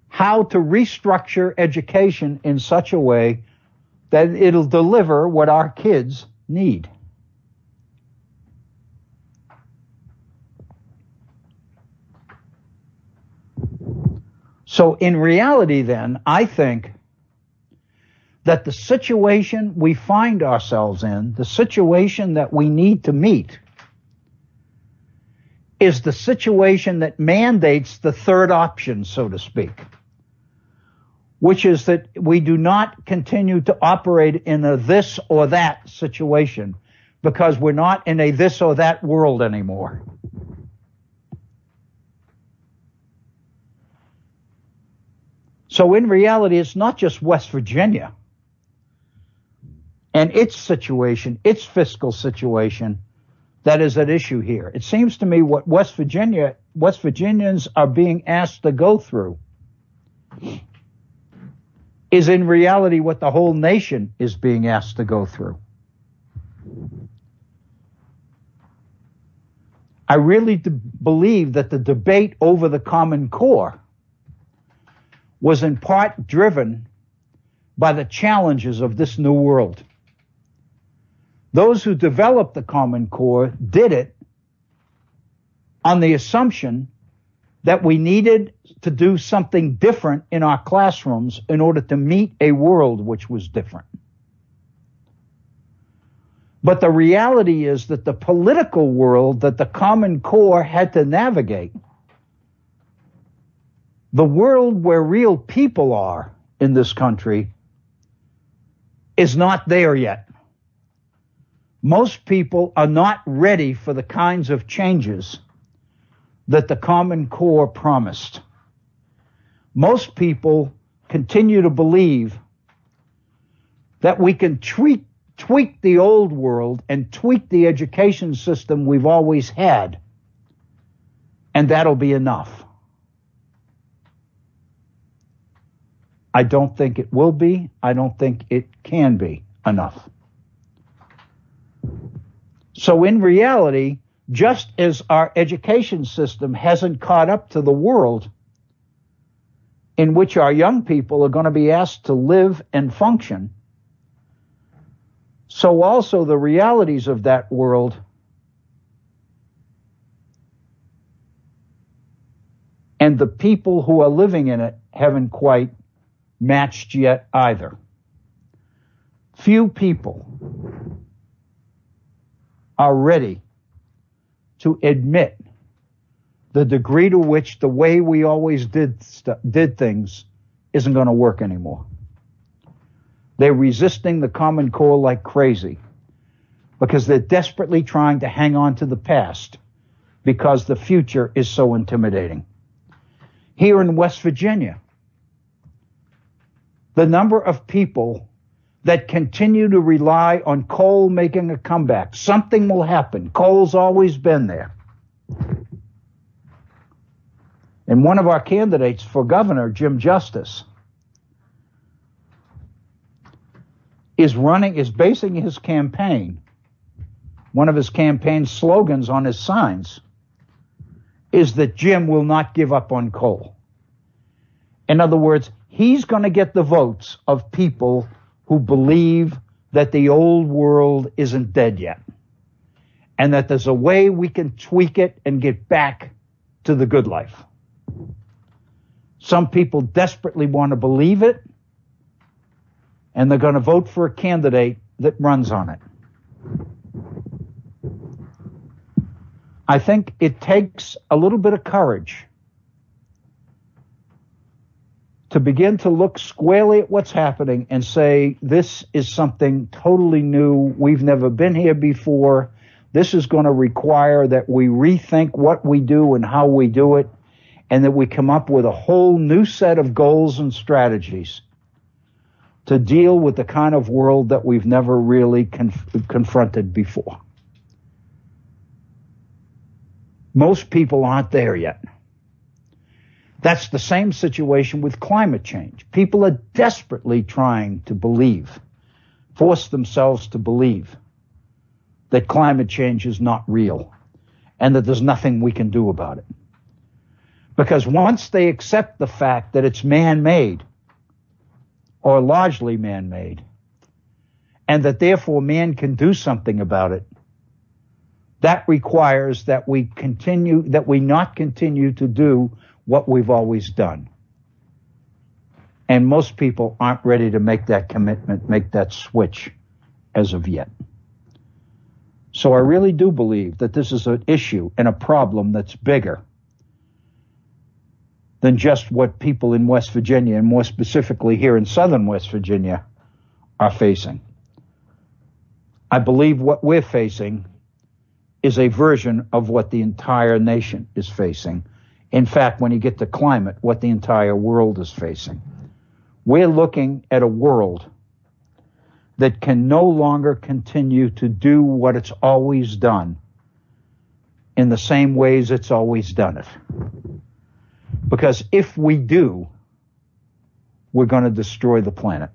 how to restructure education in such a way that it'll deliver what our kids need. So in reality then, I think that the situation we find ourselves in, the situation that we need to meet, is the situation that mandates the third option, so to speak, which is that we do not continue to operate in a this or that situation because we're not in a this or that world anymore. So in reality, it's not just West Virginia and its situation, its fiscal situation, that is at issue here. It seems to me what West Virginians are being asked to go through is in reality what the whole nation is being asked to go through. I really believe that the debate over the Common Core was in part driven by the challenges of this new world. Those who developed the Common Core did it on the assumption that we needed to do something different in our classrooms in order to meet a world which was different. But the reality is that the political world that the Common Core had to navigate, the world where real people are in this country, is not there yet. Most people are not ready for the kinds of changes that the Common Core promised. Most people continue to believe that we can tweak the old world and tweak the education system we've always had, and that'll be enough. I don't think it will be. I don't think it can be enough. So in reality, just as our education system hasn't caught up to the world in which our young people are going to be asked to live and function, so also the realities of that world and the people who are living in it haven't quite matched yet either. Few people are ready to admit the degree to which the way we always did things isn't going to work anymore. They're resisting the Common Core like crazy because they're desperately trying to hang on to the past because the future is so intimidating. Here in West Virginia, the number of people that continue to rely on coal making a comeback, something will happen. Coal's always been there. And one of our candidates for governor, Jim Justice, is basing his campaign, one of his campaign slogans on his signs, is that Jim will not give up on coal. In other words, he's going to get the votes of people who believe that the old world isn't dead yet, and that there's a way we can tweak it and get back to the good life. Some people desperately want to believe it, and they're going to vote for a candidate that runs on it. I think it takes a little bit of courage to begin to look squarely at what's happening and say, this is something totally new. We've never been here before. This is going to require that we rethink what we do and how we do it, and that we come up with a whole new set of goals and strategies to deal with the kind of world that we've never really confronted before. Most people aren't there yet. That's the same situation with climate change. People are desperately trying to force themselves to believe that climate change is not real and that there's nothing we can do about it. Because once they accept the fact that it's man-made, or largely man-made, and that therefore man can do something about it, that requires that we not continue to do what we've always done. And most people aren't ready to make that commitment, make that switch as of yet. So I really do believe that this is an issue and a problem that's bigger than just what people in West Virginia, and more specifically here in southern West Virginia, are facing. I believe what we're facing is a version of what the entire nation is facing. In fact, when you get to climate, what the entire world is facing. We're looking at a world that can no longer continue to do what it's always done in the same ways it's always done it. Because if we do, we're going to destroy the planet.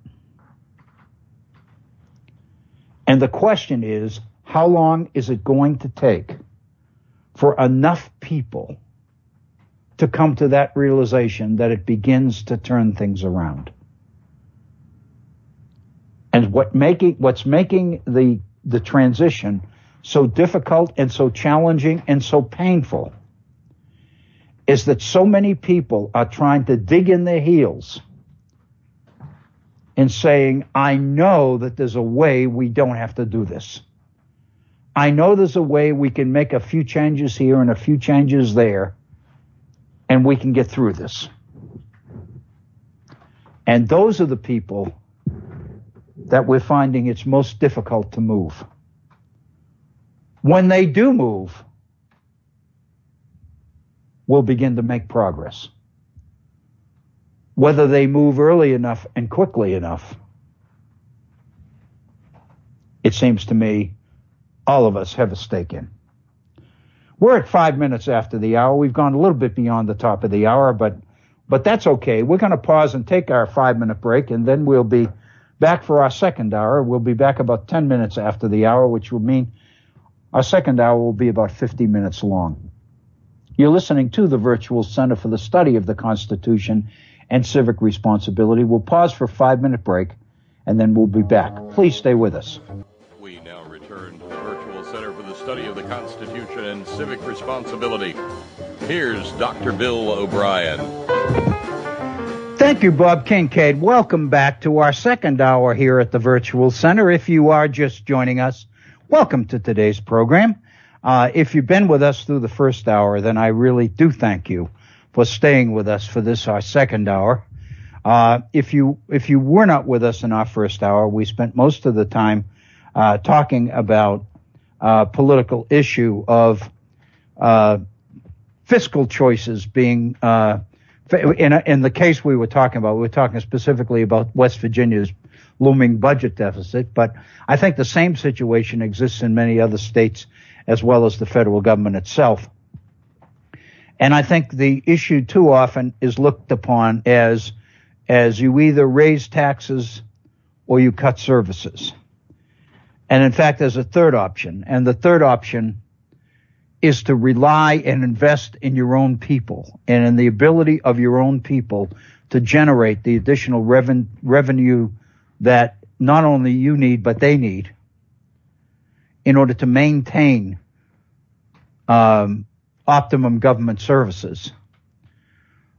And the question is, how long is it going to take for enough people to come to that realization that it begins to turn things around? And what's making the transition so difficult and so challenging and so painful is that so many people are trying to dig in their heels and saying, I know that there's a way we don't have to do this. I know there's a way we can make a few changes here and a few changes there, and we can get through this. And those are the people that we're finding it's most difficult to move. When they do move, we'll begin to make progress. Whether they move early enough and quickly enough, it seems to me all of us have a stake in. We're at 5 minutes after the hour. We've gone a little bit beyond the top of the hour, but that's okay. We're going to pause and take our 5-minute break, and then we'll be back for our second hour. We'll be back about 10 minutes after the hour, which will mean our second hour will be about 50 minutes long. You're listening to the Virtual Center for the Study of the Constitution and Civic Responsibility. We'll pause for a 5-minute break, and then we'll be back. Please stay with us. We now return to the Virtual Center for the Study of the Constitution and Civic Responsibility. Here's Dr. Bill O'Brien. Thank you, Bob Kincaid. Welcome back to our second hour here at the Virtual Center. If you are just joining us, welcome to today's program. If you've been with us through the first hour, then I really do thank you for staying with us for this, our second hour. If you were not with us in our first hour, we spent most of the time talking about political issue of fiscal choices being in the case we were talking specifically about West Virginia's looming budget deficit, but I think the same situation exists in many other states as well as the federal government itself. And I think the issue too often is looked upon as you either raise taxes or you cut services. And in fact, there's a third option, and the third option is to rely and invest in your own people and in the ability of your own people to generate the additional revenue that not only you need, but they need in order to maintain optimum government services.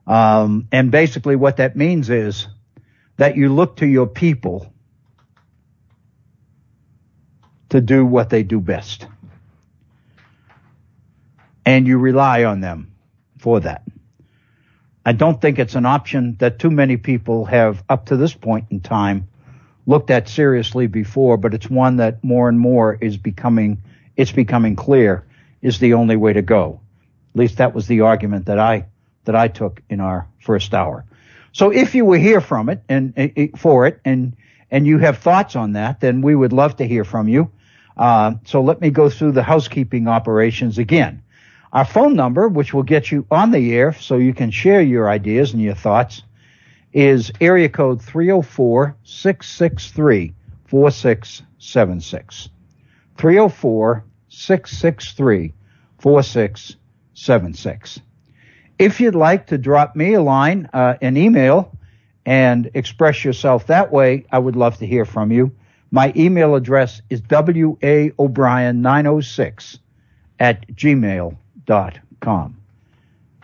And basically what that means is that you look to your people to do what they do best. And you rely on them for that. I don't think it's an option that too many people have up to this point in time looked at seriously before, but it's one that more and more is becoming clear is the only way to go. At least that was the argument that I took in our first hour. So if you were here from it and you have thoughts on that, then we would love to hear from you. So let me go through the housekeeping operations again. Our phone number, which will get you on the air so you can share your ideas and your thoughts, is area code 304-663-4676. 304-663-4676. If you'd like to drop me a line, an email, and express yourself that way, I would love to hear from you. My email address is waobrien906@gmail.com.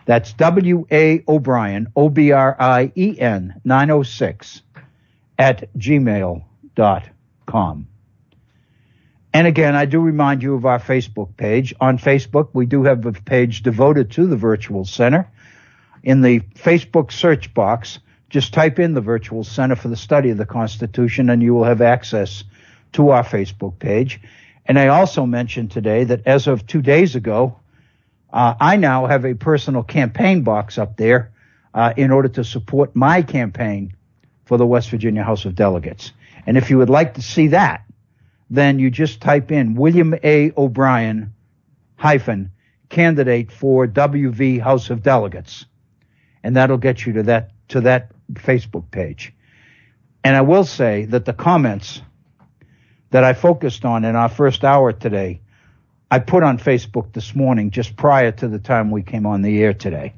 That's WAObrien, OBRIEN 906@gmail.com. And again, I do remind you of our Facebook page. On Facebook, we do have a page devoted to the Virtual Center. In the Facebook search box, just type in the Virtual Center for the Study of the Constitution, and you will have access to our Facebook page. And I also mentioned today that as of 2 days ago, I now have a personal campaign box up there in order to support my campaign for the West Virginia House of Delegates. And if you would like to see that, then you just type in William A. O'Brien candidate for WV House of Delegates, and that'll get you to that Facebook page. And I will say that the comments that I focused on in our first hour today, I put on Facebook this morning just prior to the time we came on the air today.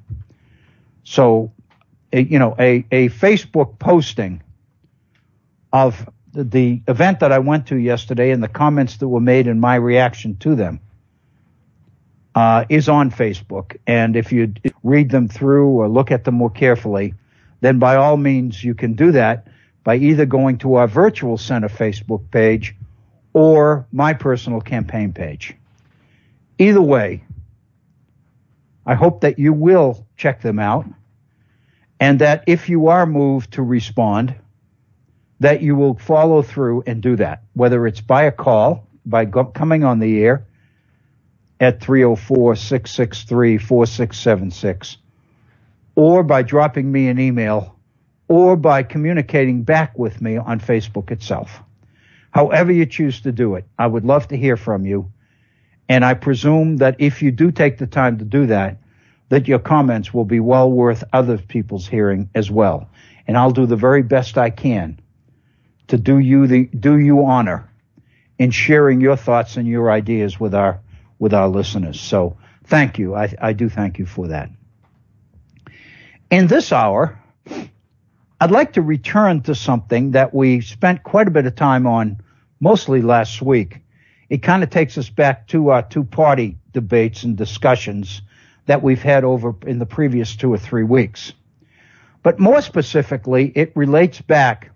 So, a Facebook posting of the event that I went to yesterday and the comments that were made in my reaction to them is on Facebook. And if you read them through or look at them more carefully, then by all means you can do that by either going to our Virtual Center Facebook page or my personal campaign page. Either way, I hope that you will check them out, and that if you are moved to respond, that you will follow through and do that, whether it's by a call, by coming on the air at 304-663-4676, or by dropping me an email, or by communicating back with me on Facebook itself. However you choose to do it, I would love to hear from you. And I presume that if you do take the time to do that, that your comments will be well worth other people's hearing as well. And I'll do the very best I can to do you honor in sharing your thoughts and your ideas with our listeners. So thank you. I do thank you for that. In this hour, I'd like to return to something that we spent quite a bit of time on mostly last week. It kind of takes us back to our two-party debates and discussions that we've had over in the previous 2 or 3 weeks. But more specifically, it relates back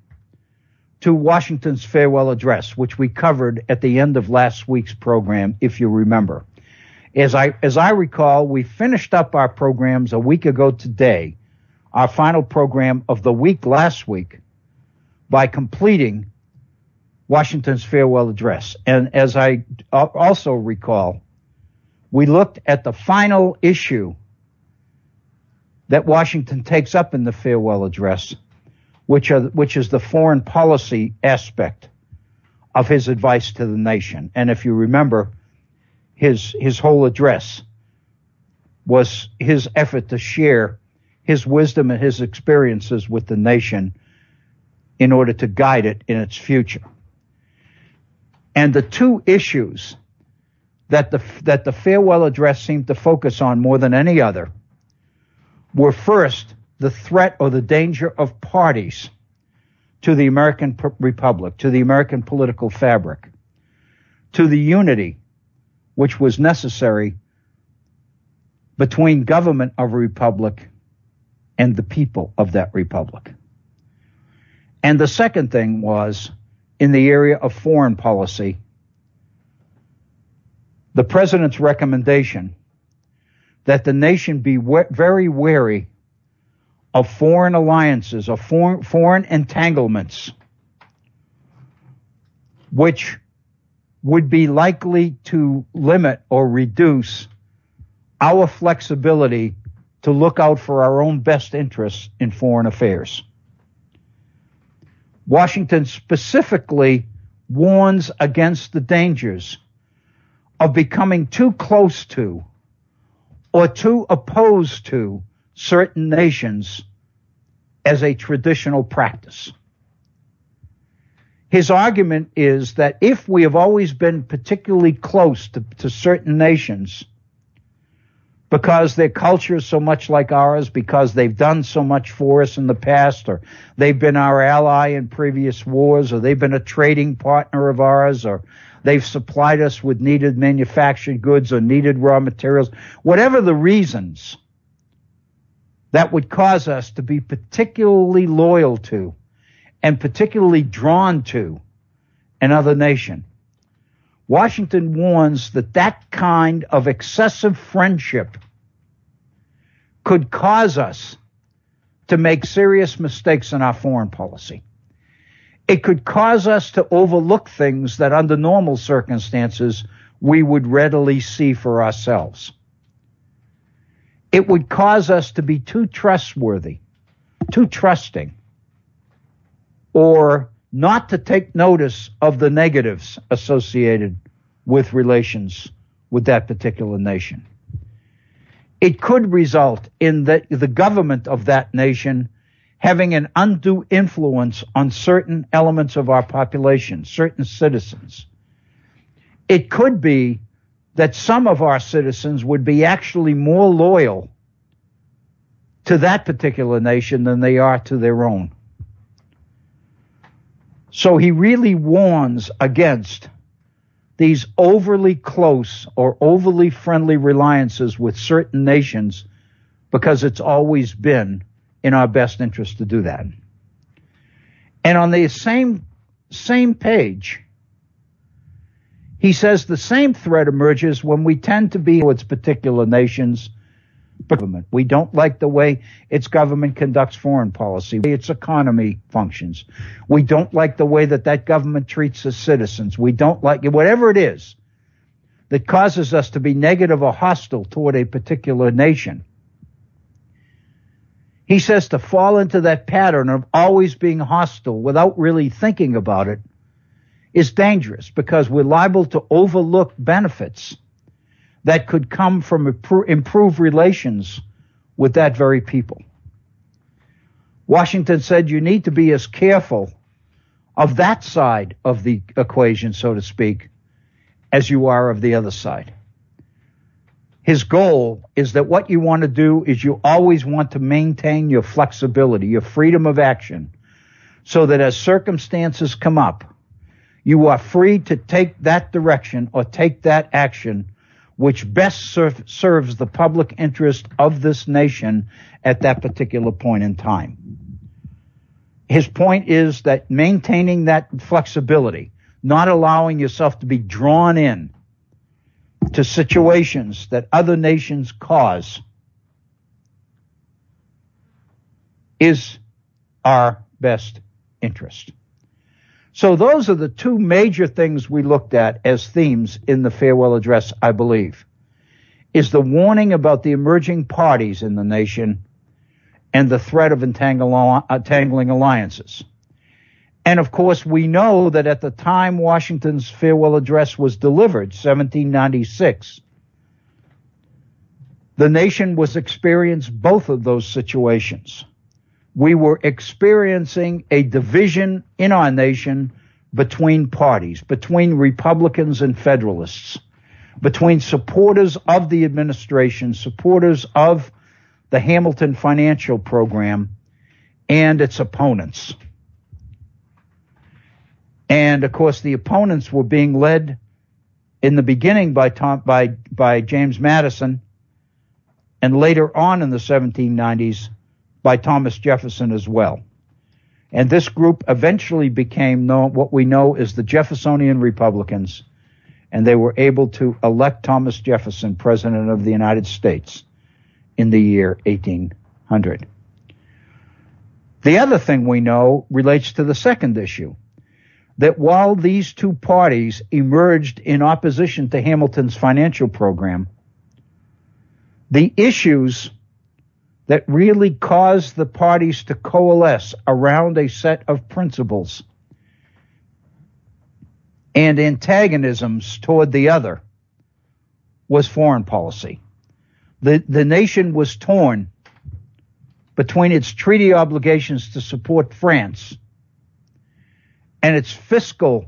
to Washington's farewell address, which we covered at the end of last week's program, if you remember. As I recall, we finished up our programs a week ago today, our final program of the week last week, by completing Washington's farewell address. And as I also recall, we looked at the final issue that Washington takes up in the farewell address, which is the foreign policy aspect of his advice to the nation. And if you remember, his whole address was his effort to share his wisdom and his experiences with the nation in order to guide it in its future. And the two issues that the farewell address seemed to focus on more than any other were, first, the threat or the danger of parties to the American Republic, to the American political fabric, to the unity which was necessary between government of a republic and the people of that republic. And the second thing was, in the area of foreign policy, the president's recommendation that the nation be very wary of foreign alliances, of foreign entanglements, which would be likely to limit or reduce our flexibility to look out for our own best interests in foreign affairs. Washington specifically warns against the dangers of becoming too close to or too opposed to certain nations as a traditional practice. His argument is that if we have always been particularly close to certain nations because their culture is so much like ours, because they've done so much for us in the past, or they've been our ally in previous wars, or they've been a trading partner of ours, or they've supplied us with needed manufactured goods or needed raw materials, whatever the reasons that would cause us to be particularly loyal to and particularly drawn to another nation. Washington warns that that kind of excessive friendship could cause us to make serious mistakes in our foreign policy. It could cause us to overlook things that under normal circumstances we would readily see for ourselves. It would cause us to be too trustworthy, too trusting, or not to take notice of the negatives associated with relations with that particular nation. It could result in the government of that nation having an undue influence on certain elements of our population, certain citizens. It could be that some of our citizens would be actually more loyal to that particular nation than they are to their own. So he really warns against these overly close or overly friendly reliances with certain nations, because it's always been in our best interest to do that. And on the same page, he says the same threat emerges when we tend to be towards particular nations' government. We don't like the way its government conducts foreign policy, the way its economy functions. We don't like the way that government treats its citizens. We don't like it, whatever it is that causes us to be negative or hostile toward a particular nation. He says to fall into that pattern of always being hostile without really thinking about it is dangerous, because we're liable to overlook benefits that could come from improved relations with that very people. Washington said you need to be as careful of that side of the equation, so to speak, as you are of the other side. His goal is that what you want to do is you always want to maintain your flexibility, your freedom of action, so that as circumstances come up, you are free to take that direction or take that action which best serves the public interest of this nation at that particular point in time. His point is that maintaining that flexibility, not allowing yourself to be drawn in to situations that other nations cause is our best interest. So those are the two major things we looked at as themes in the farewell address, I believe, is the warning about the emerging parties in the nation and the threat of entangling alliances. And of course, we know that at the time Washington's farewell address was delivered, 1796, the nation was experiencing both of those situations. We were experiencing a division in our nation between parties, between Republicans and Federalists, between supporters of the administration, supporters of the Hamilton financial program, and its opponents. And of course, the opponents were being led in the beginning by James Madison, and later on in the 1790s by Thomas Jefferson as well. And this group eventually became what we know as the Jeffersonian Republicans, and they were able to elect Thomas Jefferson President of the United States in the year 1800. The other thing we know relates to the second issue, that while these two parties emerged in opposition to Hamilton's financial program, the issues that really caused the parties to coalesce around a set of principles and antagonisms toward the other was foreign policy. The nation was torn between its treaty obligations to support France and the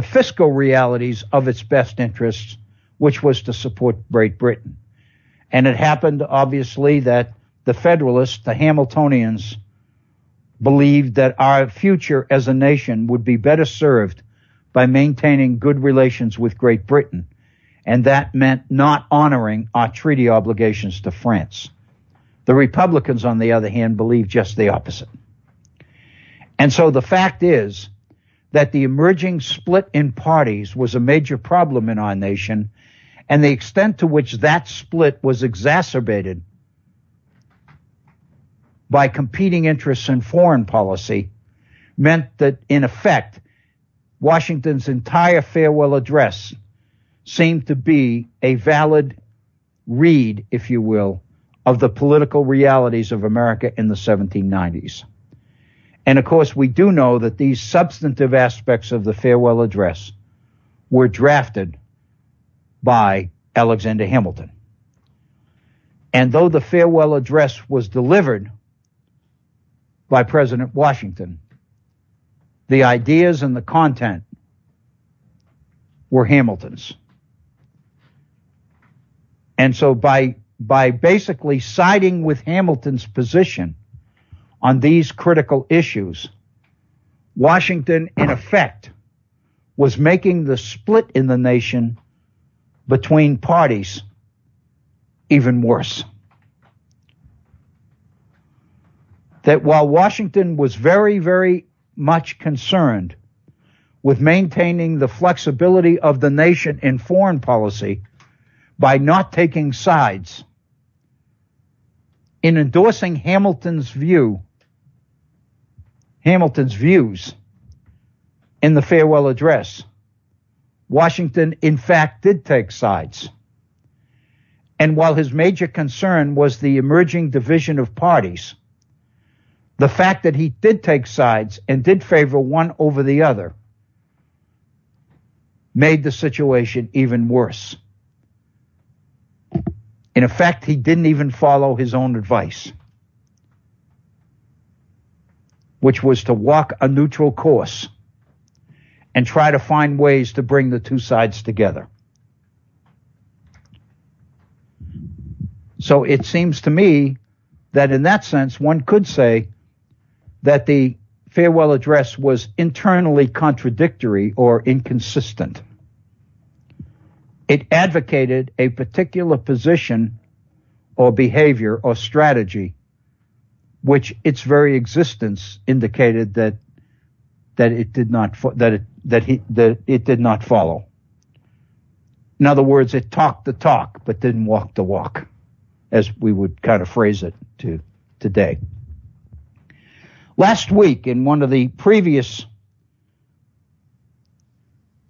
fiscal realities of its best interests, which was to support Great Britain. And it happened, obviously, that the Federalists, the Hamiltonians, believed that our future as a nation would be better served by maintaining good relations with Great Britain. And that meant not honoring our treaty obligations to France. The Republicans, on the other hand, believed just the opposite. And so the fact is that the emerging split in parties was a major problem in our nation, and the extent to which that split was exacerbated by competing interests in foreign policy meant that, in effect, Washington's entire farewell address seemed to be a valid read, if you will, of the political realities of America in the 1790s. And of course, we do know that these substantive aspects of the farewell address were drafted by Alexander Hamilton. And though the farewell address was delivered by President Washington, the ideas and the content were Hamilton's. And so by basically siding with Hamilton's position on these critical issues, Washington, in effect, was making the split in the nation between parties even worse. That while Washington was very, very much concerned with maintaining the flexibility of the nation in foreign policy by not taking sides, in endorsing Hamilton's views in the farewell address, Washington, in fact, did take sides. And while his major concern was the emerging division of parties, the fact that he did take sides and did favor one over the other made the situation even worse. In effect, he didn't even follow his own advice, which was to walk a neutral course and try to find ways to bring the two sides together. So it seems to me that in that sense, one could say that the farewell address was internally contradictory or inconsistent. It advocated a particular position or behavior or strategy, which its very existence indicated that it did not follow. In other words, it talked the talk, but didn't walk the walk, as we would kind of phrase it today. Last week, in one of the previous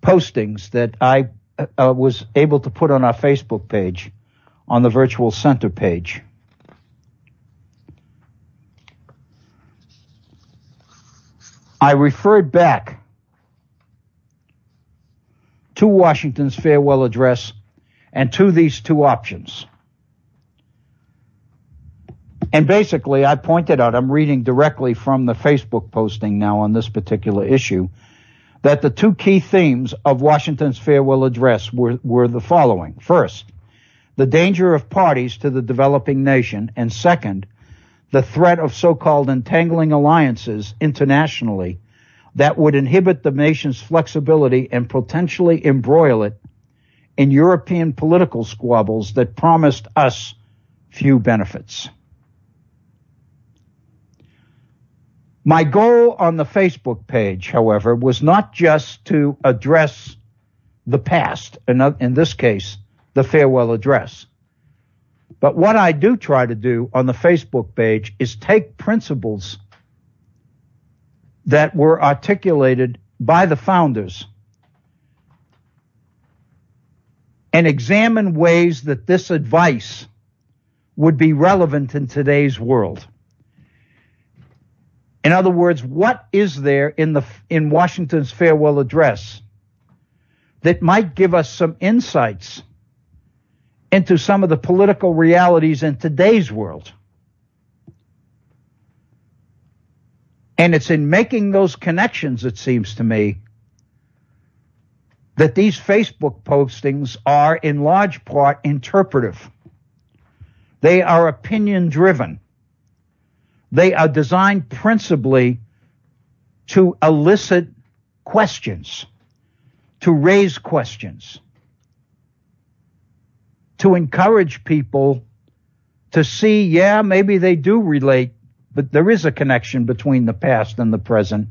postings that I was able to put on our Facebook page, on the Virtual Center page, I referred back to Washington's farewell address and to these two options. And basically, I pointed out, I'm reading directly from the Facebook posting now on this particular issue, that the two key themes of Washington's farewell address were the following. First, the danger of parties to the developing nation, and second, the threat of so-called entangling alliances internationally that would inhibit the nation's flexibility and potentially embroil it in European political squabbles that promised us few benefits. My goal on the Facebook page, however, was not just to address the past, in this case, the farewell address. But what I do try to do on the Facebook page is take principles that were articulated by the founders and examine ways that this advice would be relevant in today's world. In other words, what is there in Washington's farewell address that might give us some insights into some of the political realities in today's world? And it's in making those connections, it seems to me, that these Facebook postings are in large part interpretive. They are opinion-driven. They are designed principally to elicit questions, to raise questions, to encourage people to see, yeah, maybe they do relate, but there is a connection between the past and the present.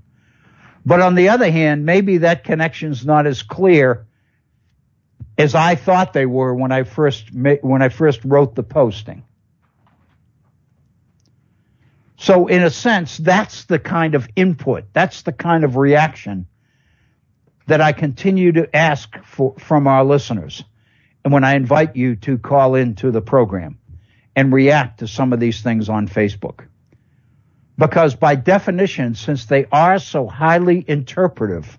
But on the other hand, maybe that connection's not as clear as I thought they were when I first wrote the posting. So in a sense, that's the kind of input, that's the kind of reaction that I continue to ask for from our listeners. And when I invite you to call into the program and react to some of these things on Facebook. Because by definition, since they are so highly interpretive,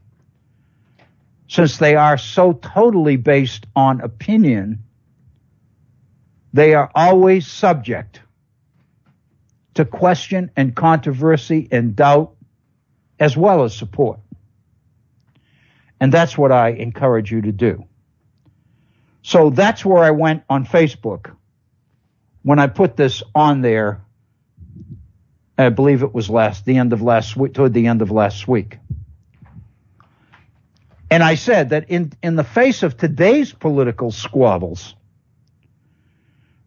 since they are so totally based on opinion, they are always subject to question and controversy and doubt, as well as support. And that's what I encourage you to do. So that's where I went on Facebook when I put this on there. I believe it was toward the end of last week. And I said that in the face of today's political squabbles,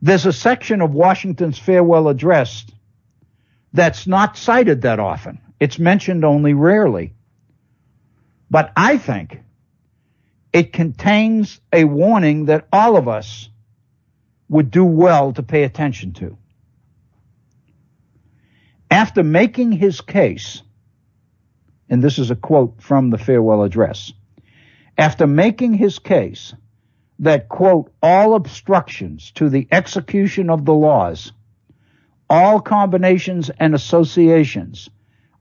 there's a section of Washington's farewell address that's not cited that often. It's mentioned only rarely. But I think it contains a warning that all of us would do well to pay attention to. After making his case, and this is a quote from the farewell address, after making his case that, quote, all obstructions to the execution of the laws, all combinations and associations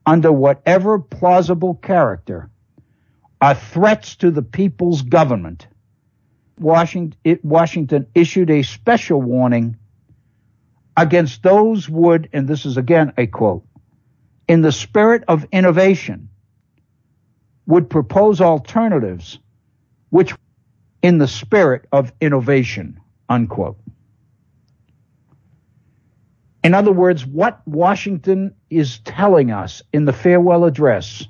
under whatever plausible character are threats to the people's government, Washington issued a special warning against those would, and this is again a quote, in the spirit of innovation, would propose alternatives which in the spirit of innovation, unquote. In other words, what Washington is telling us in the farewell address,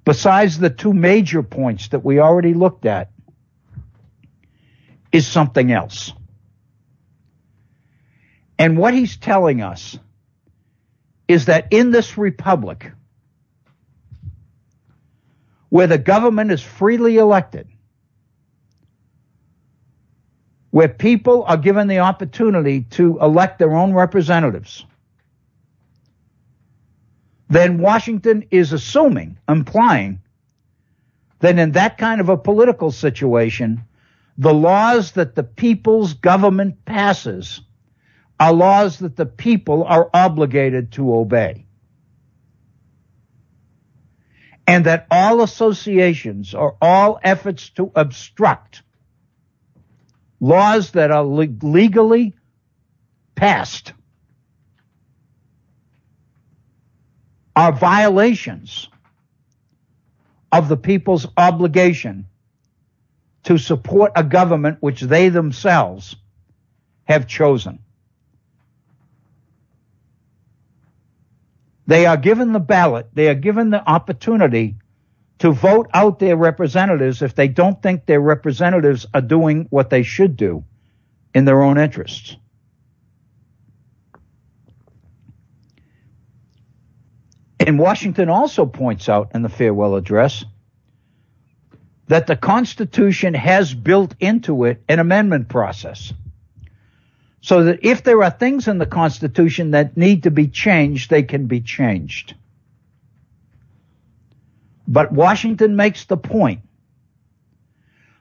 besides the two major points that we already looked at, is something else. And what he's telling us is that in this republic, where the government is freely elected, where people are given the opportunity to elect their own representatives, then Washington is implying that in that kind of a political situation, the laws that the people's government passes are laws that the people are obligated to obey. And that all associations or all efforts to obstruct laws that are legally passed are violations of the people's obligation to support a government which they themselves have chosen. They are given the ballot, they are given the opportunity to vote out their representatives if they don't think their representatives are doing what they should do in their own interests. And Washington also points out in the farewell address that the Constitution has built into it an amendment process, so that if there are things in the Constitution that need to be changed, they can be changed. But Washington makes the point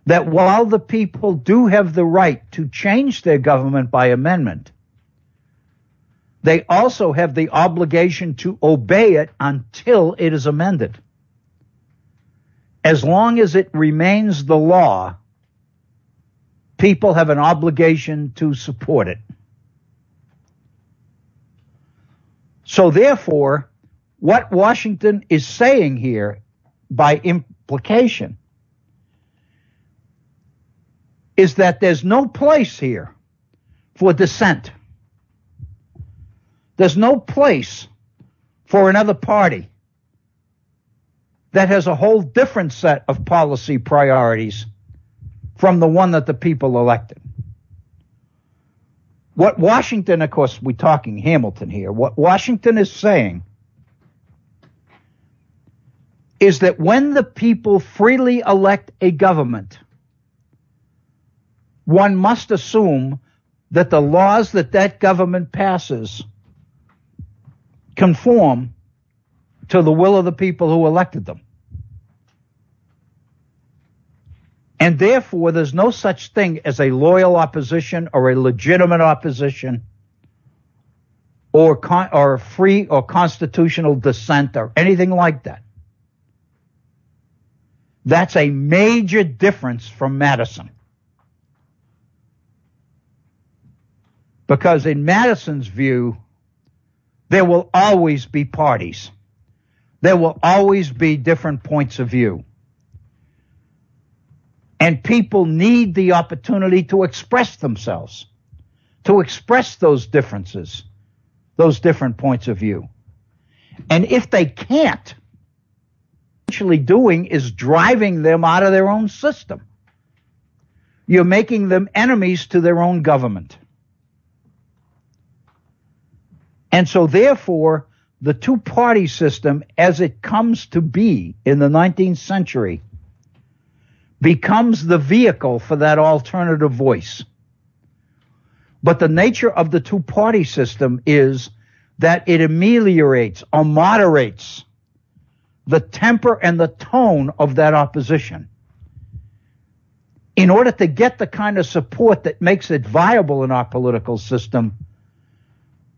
that while the people do have the right to change their government by amendment, they also have the obligation to obey it until it is amended. As long as it remains the law, people have an obligation to support it. So therefore, what Washington is saying here, by implication, is that there's no place here for dissent. There's no place for another party that has a whole different set of policy priorities from the one that the people elected. What Washington, of course, we're talking Hamilton here, what Washington is saying is that when the people freely elect a government, one must assume that the laws that that government passes conform to the will of the people who elected them. And therefore, there's no such thing as a loyal opposition or a legitimate opposition or free or constitutional dissent or anything like that. That's a major difference from Madison. Because in Madison's view, there will always be parties. There will always be different points of view. And people need the opportunity to express themselves, to express those differences, those different points of view. And if they can't, what you're actually doing is driving them out of their own system. You're making them enemies to their own government. And so therefore, the two-party system, as it comes to be in the 19th century, becomes the vehicle for that alternative voice. But the nature of the two-party system is that it ameliorates or moderates the temper and the tone of that opposition in order to get the kind of support that makes it viable in our political system.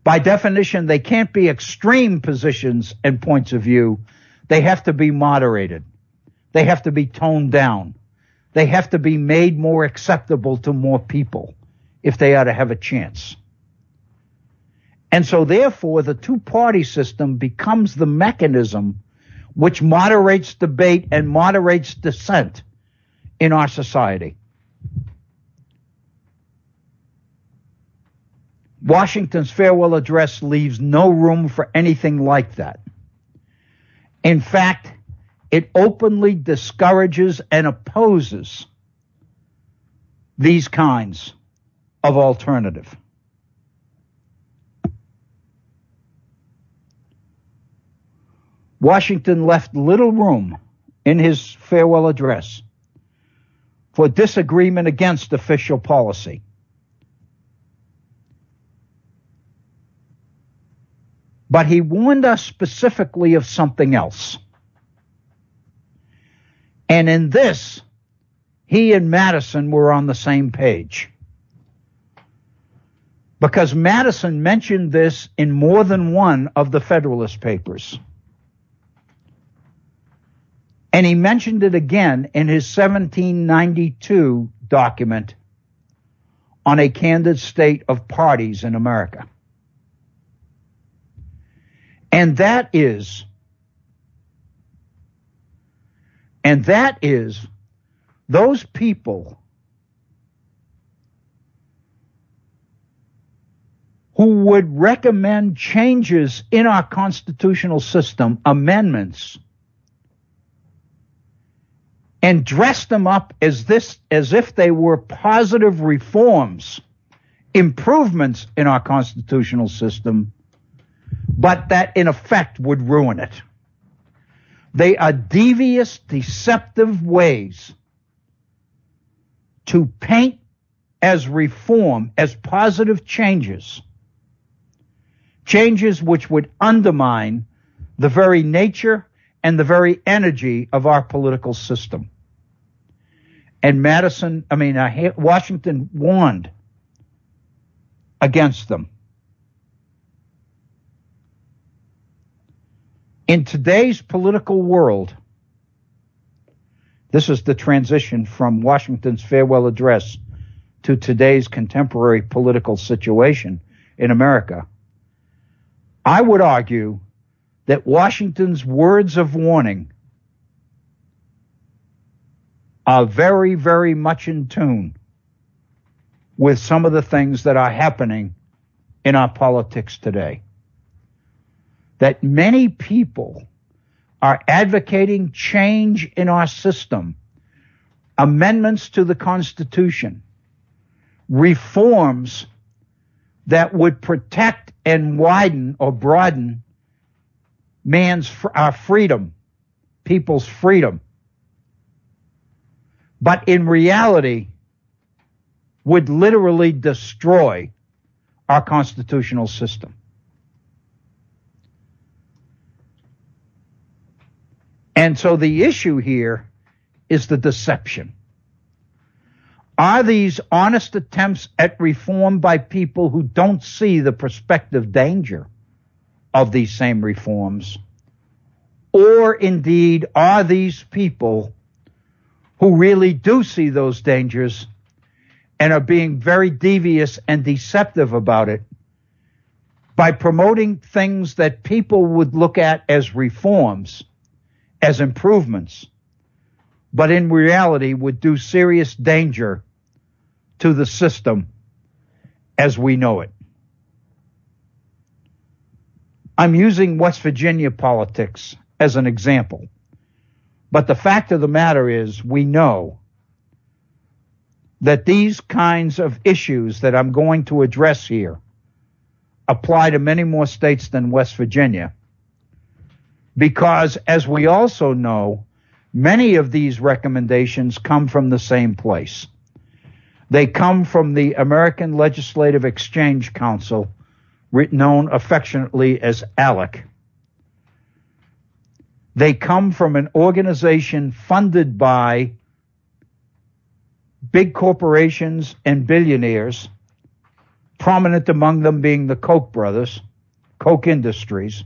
By definition, they can't be extreme positions and points of view. They have to be moderated. They have to be toned down. They have to be made more acceptable to more people if they are to have a chance. And so therefore, the two-party system becomes the mechanism which moderates debate and moderates dissent in our society. Washington's farewell address leaves no room for anything like that. In fact, it openly discourages and opposes these kinds of alternative. Washington left little room in his farewell address for disagreement against official policy. But he warned us specifically of something else. And in this, he and Madison were on the same page. Because Madison mentioned this in more than one of the Federalist Papers. And he mentioned it again in his 1792 document on a candid state of parties in America. And that is those people who would recommend changes in our constitutional system, amendments, and dress them up as if they were positive reforms, improvements in our constitutional system, but that in effect would ruin it. They are devious, deceptive ways to paint as reform, as positive changes which would undermine the very nature and the very energy of our political system. And Washington warned against them. In today's political world, this is the transition from Washington's farewell address to today's contemporary political situation in America. I would argue that Washington's words of warning are very, very much in tune with some of the things that are happening in our politics today. That many people are advocating change in our system, amendments to the Constitution, reforms that would protect and widen or broaden our freedom, people's freedom, but in reality would literally destroy our constitutional system. And so the issue here is the deception. Are these honest attempts at reform by people who don't see the prospective danger of these same reforms? Or indeed, are these people who really do see those dangers and are being very devious and deceptive about it by promoting things that people would look at as reforms, as improvements, but in reality would do serious danger to the system as we know it? I'm using West Virginia politics as an example, but the fact of the matter is we know that these kinds of issues that I'm going to address here apply to many more states than West Virginia, because as we also know, many of these recommendations come from the same place. They come from the American Legislative Exchange Council, known affectionately as ALEC. They come from an organization funded by big corporations and billionaires, prominent among them being the Koch brothers, Koch Industries.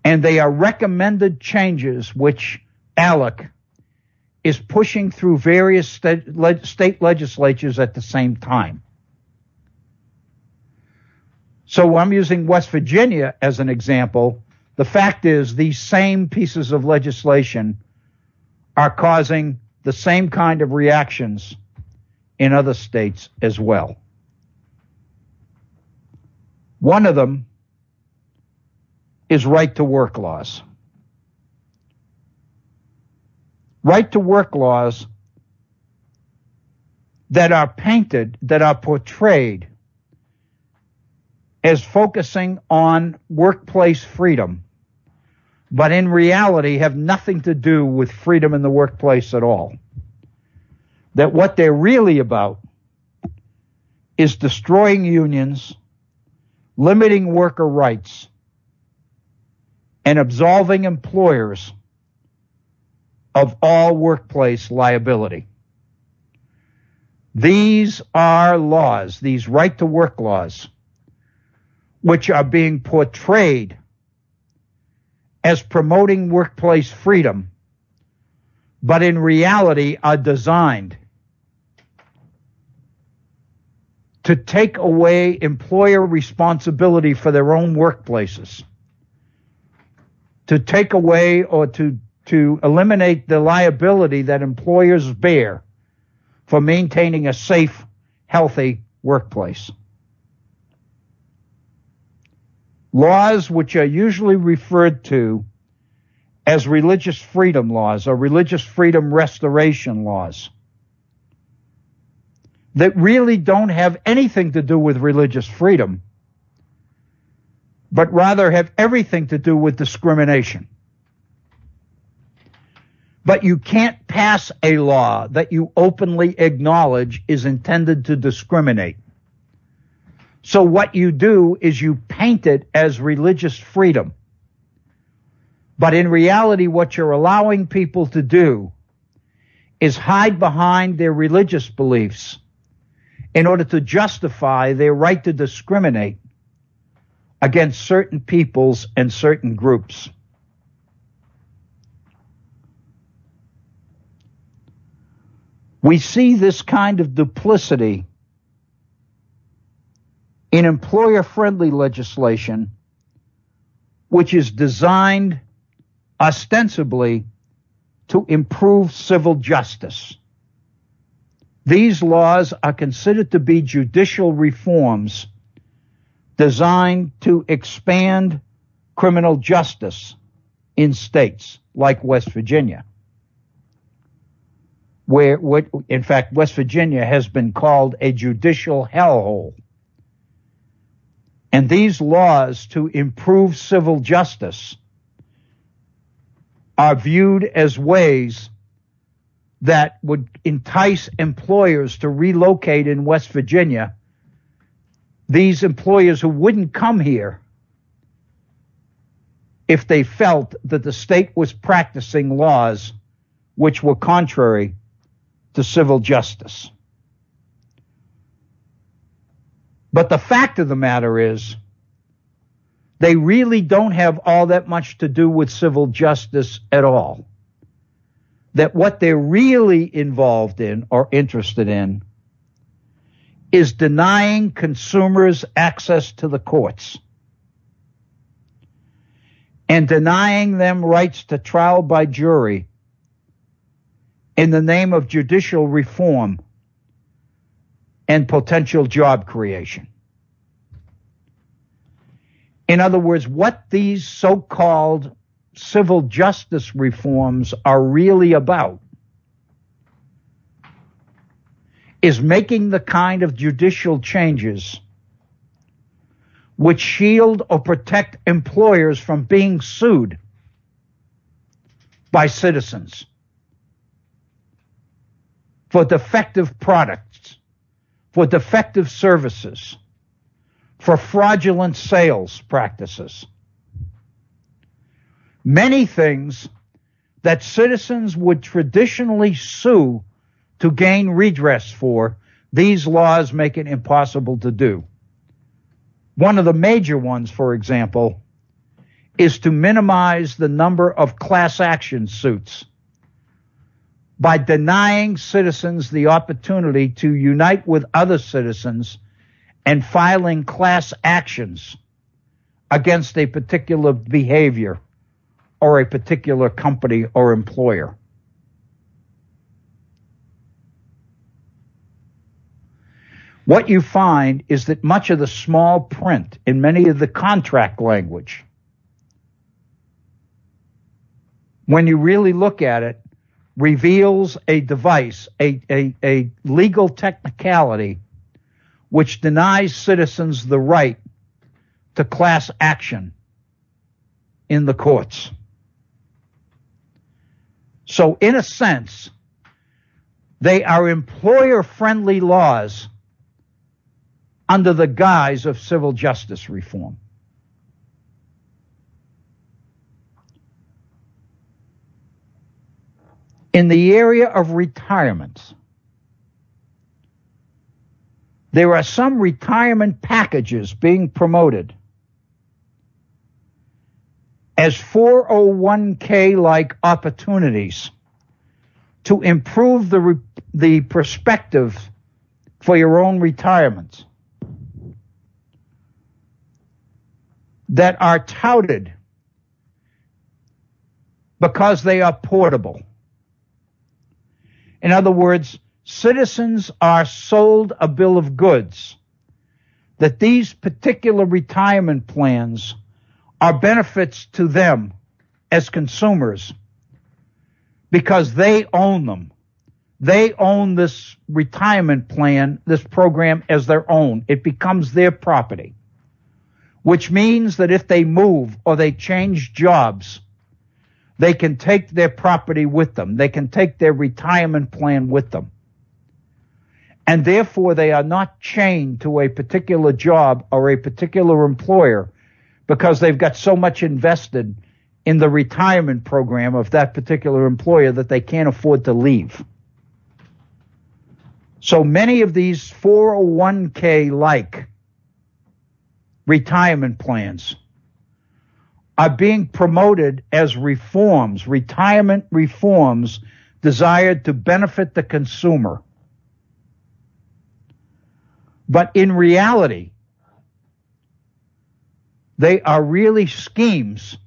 And they are recommended changes which ALEC is pushing through various state legislatures at the same time. So I'm using West Virginia as an example. The fact is these same pieces of legislation are causing the same kind of reactions in other states as well. One of them is right-to-work laws. Right-to-work laws that are painted, that are portrayed as focusing on workplace freedom, but in reality have nothing to do with freedom in the workplace at all. that what they're really about is destroying unions, limiting worker rights, and absolving employers of all workplace liability. These are laws, these right-to-work laws, which are being portrayed as promoting workplace freedom, but in reality are designed to take away employer responsibility for their own workplaces, to take away or to eliminate the liability that employers bear for maintaining a safe, healthy workplace. Laws which are usually referred to as religious freedom laws or religious freedom restoration laws that really don't have anything to do with religious freedom, but rather have everything to do with discrimination. But you can't pass a law that you openly acknowledge is intended to discriminate. So what you do is you paint it as religious freedom. But in reality, what you're allowing people to do is hide behind their religious beliefs in order to justify their right to discriminate against certain peoples and certain groups. We see this kind of duplicity in employer-friendly legislation, which is designed ostensibly to improve civil justice. These laws are considered to be judicial reforms designed to expand criminal justice in states like West Virginia, where, in fact, West Virginia has been called a judicial hellhole. And these laws to improve civil justice are viewed as ways that would entice employers to relocate in West Virginia, these employers who wouldn't come here if they felt that the state was practicing laws which were contrary to civil justice. But the fact of the matter is, they really don't have all that much to do with civil justice at all. That what they're really involved in or interested in is denying consumers access to the courts and denying them rights to trial by jury in the name of judicial reform and potential job creation. In other words, what these so-called civil justice reforms are really about is making the kind of judicial changes which shield or protect employers from being sued by citizens for defective products, for defective services, for fraudulent sales practices. Many things that citizens would traditionally sue to gain redress for, these laws make it impossible to do. One of the major ones, for example, is to minimize the number of class action suits by denying citizens the opportunity to unite with other citizens and filing class actions against a particular behavior or a particular company or employer. What you find is that much of the small print in many of the contract language, when you really look at it, reveals a device, a legal technicality which denies citizens the right to class action in the courts. So in a sense, They are employer-friendly laws under the guise of civil justice reform. In the area of retirement, there are some retirement packages being promoted as 401k-like opportunities to improve the perspective for your own retirement that are touted because they are portable. In other words, citizens are sold a bill of goods that these particular retirement plans are benefits to them as consumers because they own them. They own this retirement plan, this program, as their own. It becomes their property, which means that if they move or they change jobs, they can take their property with them. They can take their retirement plan with them. And therefore, they are not chained to a particular job or a particular employer because they've got so much invested in the retirement program of that particular employer that they can't afford to leave. So many of these 401k-like retirement plans are being promoted as reforms, retirement reforms desired to benefit the consumer. But in reality, they are really schemes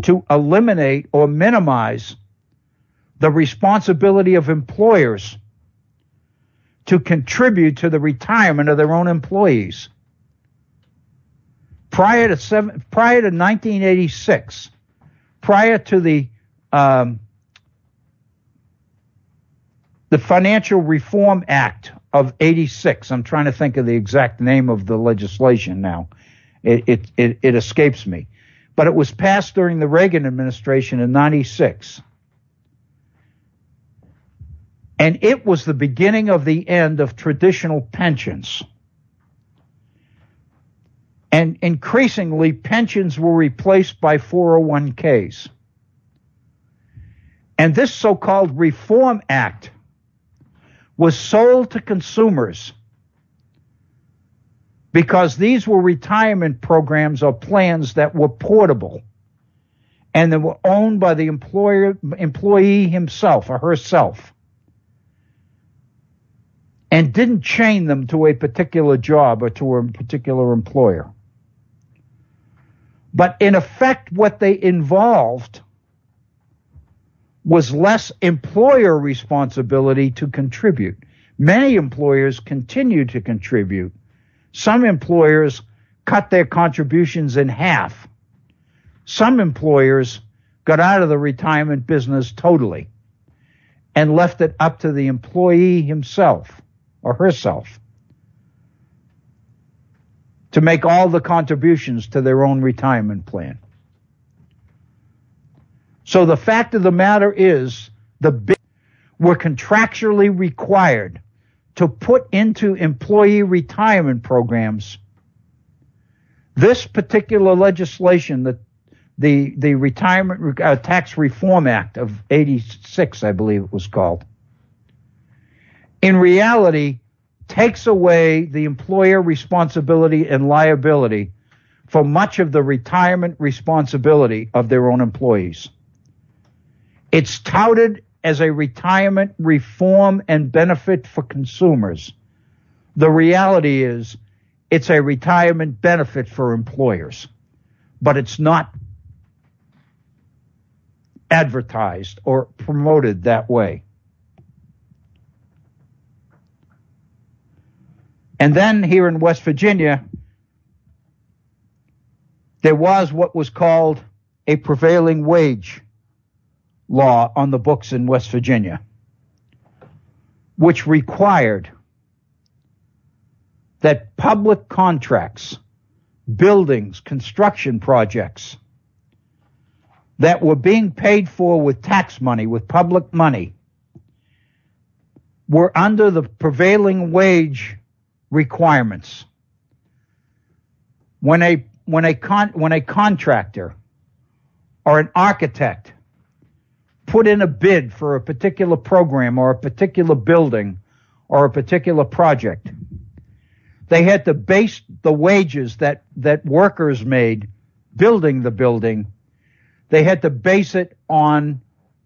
to eliminate or minimize the responsibility of employers to contribute to the retirement of their own employees. Prior to 1986, prior to the Financial Reform Act of 86, I'm trying to think of the exact name of the legislation now. It escapes me. But it was passed during the Reagan administration in 96. And it was the beginning of the end of traditional pensions. And increasingly, pensions were replaced by 401ks. And this so-called Reform Act was sold to consumers because these were retirement programs or plans that were portable and that were owned by the employee himself or herself, and didn't chain them to a particular job or to a particular employer. But in effect, what they involved was less employer responsibility to contribute. Many employers continue to contribute. Some employers cut their contributions in half. Some employers got out of the retirement business totally and left it up to the employee himself or herself to make all the contributions to their own retirement plan. So the fact of the matter is, were contractually required to put into employee retirement programs this particular legislation, that the Retirement Tax Reform Act of 86, I believe it was called, in reality takes away the employer responsibility and liability for much of the retirement responsibility of their own employees. It's touted as a retirement reform and benefit for consumers. The reality is it's a retirement benefit for employers, but it's not advertised or promoted that way. And then here in West Virginia, there was what was called a prevailing wage law on the books in West Virginia, which required that public contracts, buildings, construction projects that were being paid for with tax money, with public money, were under the prevailing wage requirements. When a contractor or an architect put in a bid for a particular program or a particular building or a particular project, they had to base the wages that workers made building the building, they had to base it on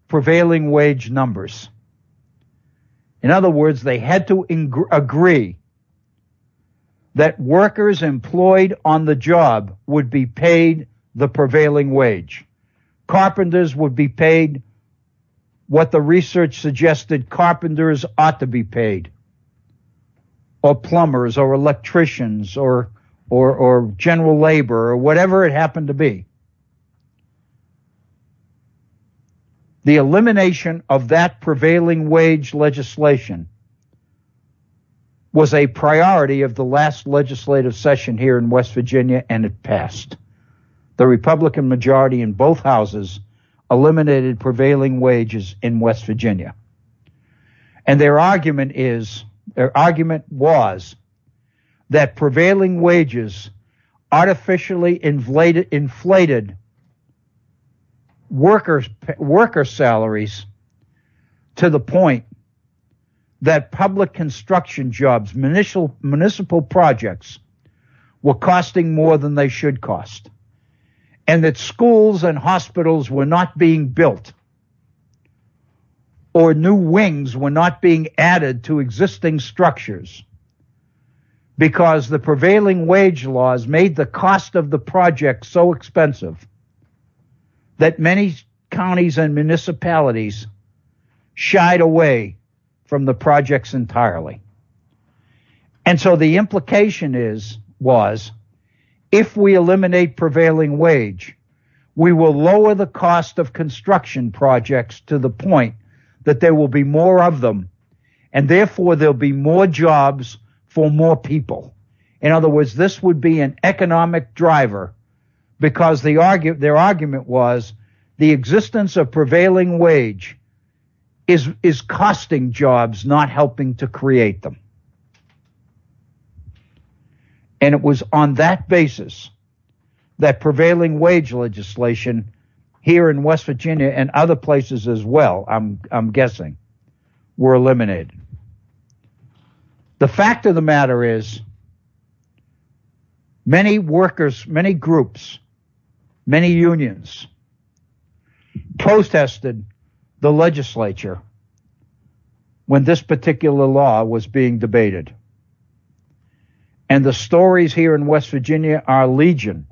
prevailing wage numbers. In other words, they had to agree that workers employed on the job would be paid the prevailing wage. Carpenters would be paid what the research suggested carpenters ought to be paid, or plumbers, or electricians, or general labor, or whatever it happened to be. The elimination of that prevailing wage legislation was a priority of the last legislative session here in West Virginia, and it passed. The Republican majority in both houses eliminated prevailing wages in West Virginia. And their argument was that prevailing wages artificially inflated worker salaries to the point that public construction jobs, municipal projects, were costing more than they should cost, and that schools and hospitals were not being built, or new wings were not being added to existing structures, because the prevailing wage laws made the cost of the project so expensive that many counties and municipalities shied away from the projects entirely. And so the implication was, if we eliminate prevailing wage, we will lower the cost of construction projects to the point that there will be more of them, and therefore there'll be more jobs for more people. In other words, this would be an economic driver, because their argument was the existence of prevailing wage is costing jobs, not helping to create them. And it was on that basis that prevailing wage legislation here in West Virginia and other places as well, I'm guessing, were eliminated. The fact of the matter is, many workers, many groups, many unions protested the legislature when this particular law was being debated. And the stories here in West Virginia are legion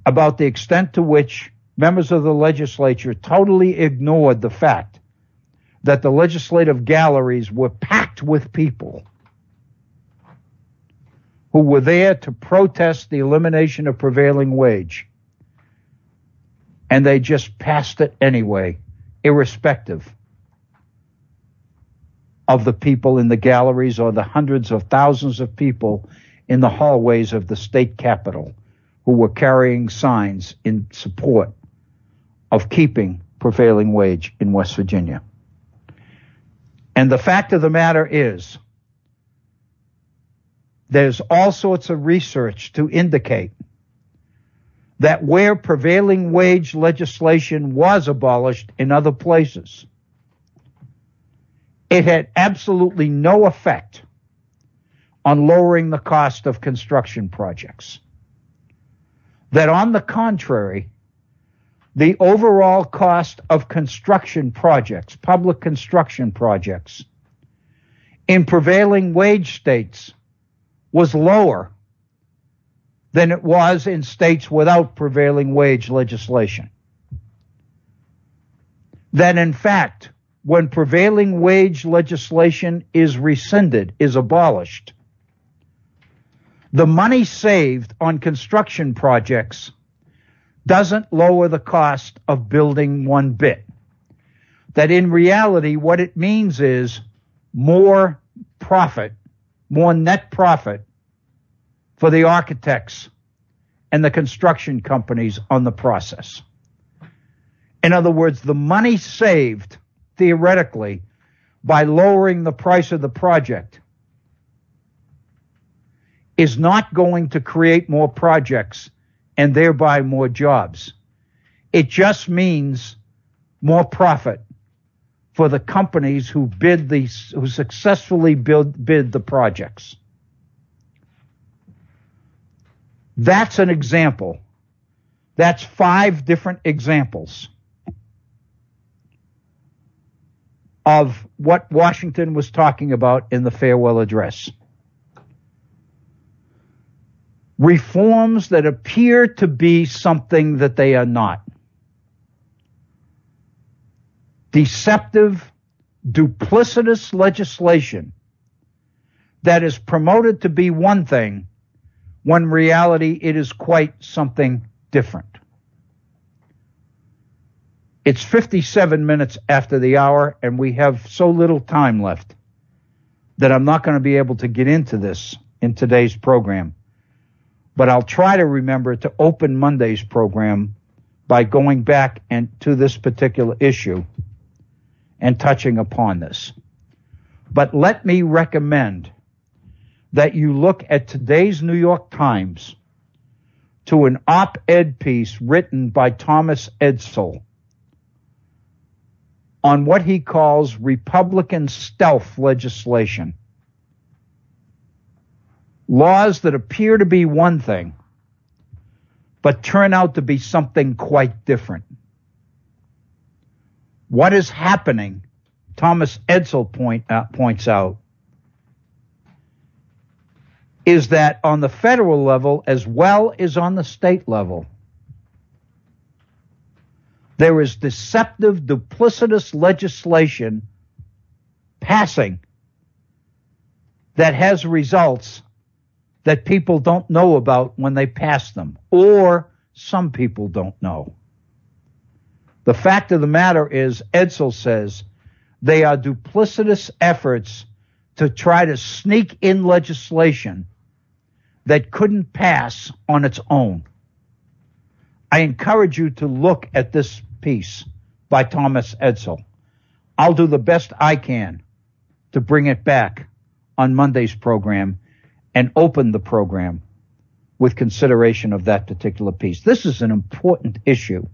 about the extent to which members of the legislature totally ignored the fact that the legislative galleries were packed with people who were there to protest the elimination of prevailing wage. And they just passed it anyway, irrespective of the people in the galleries or the hundreds of thousands of people in the hallways of the state capitol who were carrying signs in support of keeping prevailing wage in West Virginia. And the fact of the matter is, there's all sorts of research to indicate that where prevailing wage legislation was abolished in other places, it had absolutely no effect on lowering the cost of construction projects. That on the contrary, the overall cost of construction projects, public construction projects, in prevailing wage states was lower than it was in states without prevailing wage legislation. That in fact, when prevailing wage legislation is rescinded, is abolished, the money saved on construction projects doesn't lower the cost of building one bit. That in reality, what it means is more profit, more net profit for the architects and the construction companies on the process. In other words, the money saved, theoretically, by lowering the price of the project is not going to create more projects and thereby more jobs. It just means more profit for the companies who successfully bid the projects. That's an example. That's 5 different examples of what Washington was talking about in the farewell address. Reforms that appear to be something that they are not. Deceptive, duplicitous legislation that is promoted to be one thing when in reality it is quite something different. It's 57 minutes after the hour, and we have so little time left that I'm not going to be able to get into this in today's program. But I'll try to remember to open Monday's program by going back to this particular issue and touching upon this. But let me recommend that you look at today's New York Times to an op-ed piece written by Thomas Edsall on what he calls Republican stealth legislation. Laws that appear to be one thing, but turn out to be something quite different. What is happening, Thomas Edsall points out, is that on the federal level as well as on the state level, there is deceptive, duplicitous legislation passing that has results that people don't know about when they pass them, or some people don't know. The fact of the matter is, Edsall says, they are duplicitous efforts to try to sneak in legislation that couldn't pass on its own. I encourage you to look at this piece by Thomas Edsall. I'll do the best I can to bring it back on Monday's program and open the program with consideration of that particular piece. This is an important issue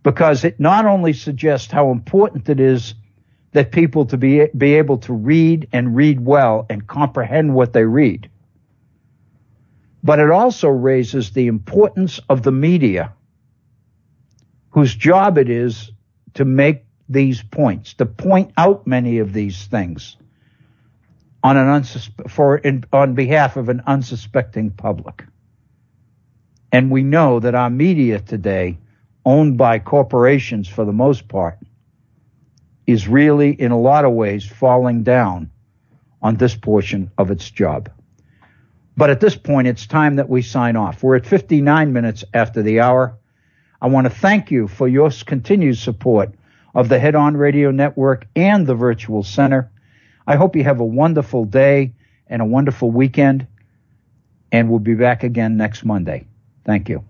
because it not only suggests how important it is that people to be able to read and read well and comprehend what they read, but it also raises the importance of the media, whose job it is to make these points, to point out many of these things on behalf of an unsuspecting public. And we know that our media today, owned by corporations for the most part, is really, in a lot of ways, falling down on this portion of its job. But at this point, it's time that we sign off. We're at 59 minutes after the hour. I want to thank you for your continued support of the Head On Radio Network and the Virtual Center. I hope you have a wonderful day and a wonderful weekend, and we'll be back again next Monday. Thank you.